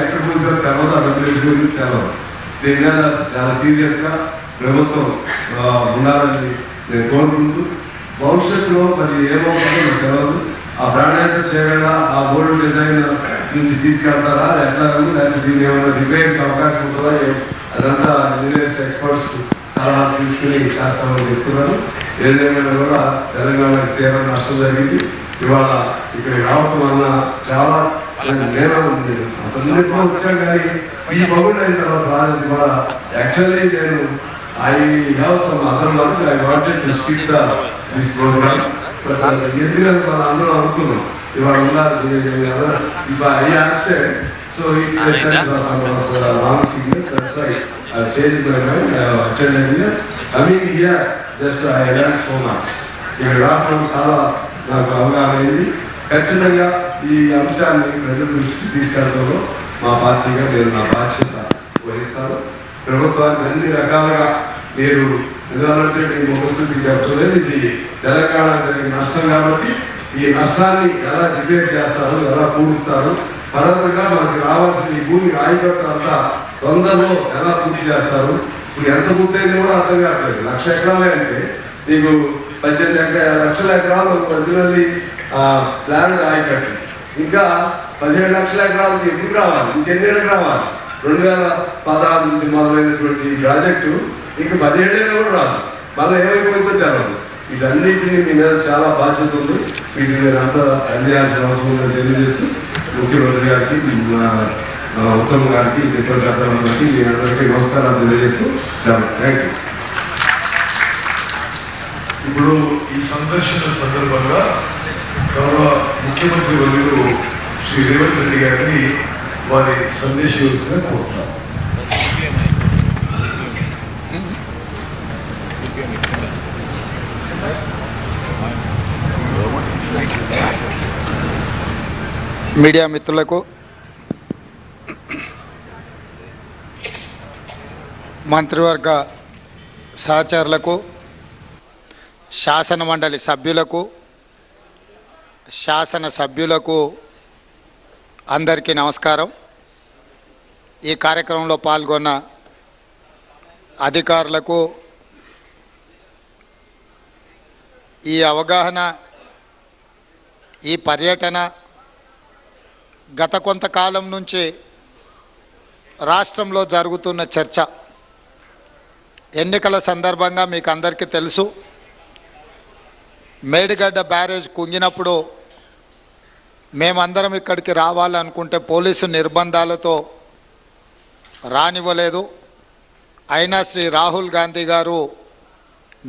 ఎక్కడ పోసినా తెలవదు, అభివృద్ధి తెలవదు. దీని మీద చాలా సీరియస్గా ప్రభుత్వం ఉండాలని నేను కోరుకుంటూ, భవిష్యత్తులో మరి ఏమవుతుందో తెలవదు. ఆ ప్రాణాయత చేయగలరా? ఆ ఓల్డ్ డిజైన్ నుంచి తీసుకెళ్తారా? ఎట్లా లేకపోతే దీన్ని ఏమైనా రిపేర్కి అవకాశం ఉంటుందా? అదంతా ఇంజనీర్స్ ఎక్స్పర్ట్స్ సలహా తీసుకుని చేస్తామని చెప్తున్నాను. ఏదేమైనా కూడా తెలంగాణకి తీవ్ర నష్టం జరిగింది. ఇవాళ ఇక్కడికి రావటం వల్ల చాలా నేను అతనిలో వచ్చాను, కానీ ఈ పగుళ్ళు అయిన తర్వాత రాలేదు. ఇవాళ యాక్చువల్లీ నేను I have some other work, I wanted to skip this programme. ఎందుకంటే మనం అందరూ అనుకున్నాం ఇవాళ ఉన్నారు. If I absent, so it was wrong signal. That's why I changed my mind. I have attended here. Coming here, just I learned so much. ఇక్కడ రావడం చాలా నాకు అవగాహన అయింది. ఖచ్చితంగా ఈ అంశాన్ని ప్రజల దృష్టికి తీసుకెళ్తాను. మా పార్టీగా నేను నా బాధ్యత వహిస్తాను. ప్రభుత్వాన్ని అన్ని రకాలుగా మీరు ఎందుకంటే మీ ముఖస్థితికి చెప్తలేదు, ఇది తెలంగాణ జరిగిన నష్టం కాబట్టి ఈ నష్టాన్ని ఎలా రిపేర్ చేస్తారు, ఎలా పూడుస్తారు, పరంగా మనకి రావాల్సిన ఈ భూమి రాయికట్టు అంతా తొందరలో ఎలా పూర్తి చేస్తారు. ఇప్పుడు ఎంత పూర్తయింది కూడా అర్థం కావట్లేదు. 1,00,000 ఎకరాలే అంటే నీకు 18 లక్షల ఎకరాలు ప్రజలని ప్లాన్ రాయికట్టు, ఇంకా 17 లక్షల ఎకరాలకి ఎప్పుడు రావాలి? ఇంకెన్నేళ్ళకి రావాలి? 2016 నుంచి మొదలైనటువంటి ప్రాజెక్టు ఇంక 10 ఏళ్ళైనా కూడా రాదు. మళ్ళీ ఏమైపోయిందో తెలవదు. వీటన్నిటినీ మీ మీద చాలా బాధ్యత ఉంది. వీటిని మీరు అంతా సందేహాల్సిన అవసరం ఉందని తెలియజేస్తూ ముఖ్యమంత్రి గారికి, ఉత్తమ్ గారికి, డిప్యూటీ అధ్యక్షుల గారికి మీ అందరికీ నమస్కారాలు తెలియజేస్తూ థ్యాంక్ యూ. ఇప్పుడు ఈ సందర్శన సందర్భంగా గౌరవ ముఖ్యమంత్రి వర్యులు శ్రీ రేవంత్ రెడ్డి గారిని వారి సందేశం ఇవ్వాల్సిన కోరుతారు. మీడియా మిత్రులకు, మంత్రివర్గ సహచరులకు, శాసన మండలి సభ్యులకు, శాసనసభ్యులకు అందరికీ నమస్కారం. ఈ కార్యక్రమంలో పాల్గొన్న అధికారులకు, ఈ అవగాహన, ఈ పర్యటన గత కొంతకాలం నుంచి రాష్ట్రంలో జరుగుతున్న చర్చ. ఎన్నికల సందర్భంగా మీకు అందరికీ తెలుసు, మేడిగడ్డ బ్యారేజ్ కుంగినప్పుడు మేమందరం ఇక్కడికి రావాలనుకుంటే పోలీసు నిర్బంధాలతో రానివ్వలేదు. అయినా శ్రీ రాహుల్ గాంధీ గారు,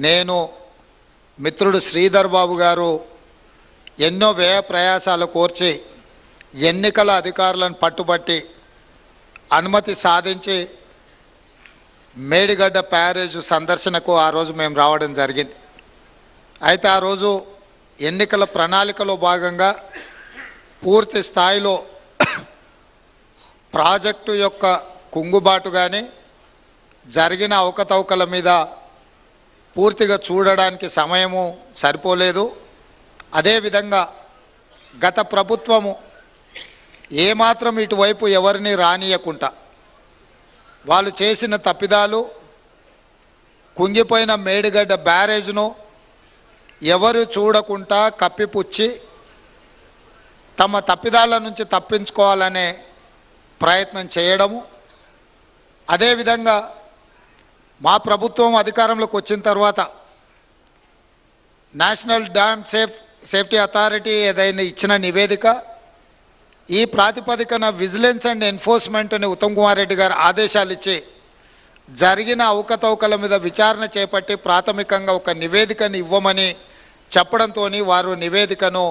నేను, మిత్రుడు శ్రీధర్ బాబు గారు ఎన్నో వ్యయ ప్రయాసాలు కోర్చి ఎన్నికల అధికారులను పట్టుబట్టి అనుమతి సాధించి మేడిగడ్డ ప్యారేజ్ సందర్శనకు ఆ రోజు మేము రావడం జరిగింది. అయితే ఆ రోజు ఎన్నికల ప్రణాళికలో భాగంగా పూర్తి స్థాయిలో ప్రాజెక్టు యొక్క కుంగుబాటు కానీ జరిగిన అవకతవకల మీద పూర్తిగా చూడడానికి సమయము సరిపోలేదు. అదేవిధంగా గత ప్రభుత్వము ఏమాత్రం ఇటువైపు ఎవరిని రానియకుండా వాళ్ళు చేసిన తప్పిదాలు, కుంగిపోయిన మేడిగడ్డ బ్యారేజ్ను ఎవరు చూడకుండా కప్పిపుచ్చి తమ తప్పిదాల నుంచి తప్పించుకోవాలనే ప్రయత్నం చేయడము, అదేవిధంగా మా ప్రభుత్వం అధికారంలోకి వచ్చిన తర్వాత నేషనల్ డ్యామ్ సేఫ్టీ అథారిటీ ఏదైనా ఇచ్చిన నివేదిక, ఈ ప్రాతిపదికన విజిలెన్స్ అండ్ ఎన్ఫోర్స్మెంట్ అని ఉత్తమ్ కుమార్ రెడ్డి గారు ఆదేశాలు ఇచ్చి జరిగిన అవకతవకల మీద విచారణ చేపట్టి ప్రాథమికంగా ఒక నివేదికను ఇవ్వమని చెప్పడంతో వారు నివేదికను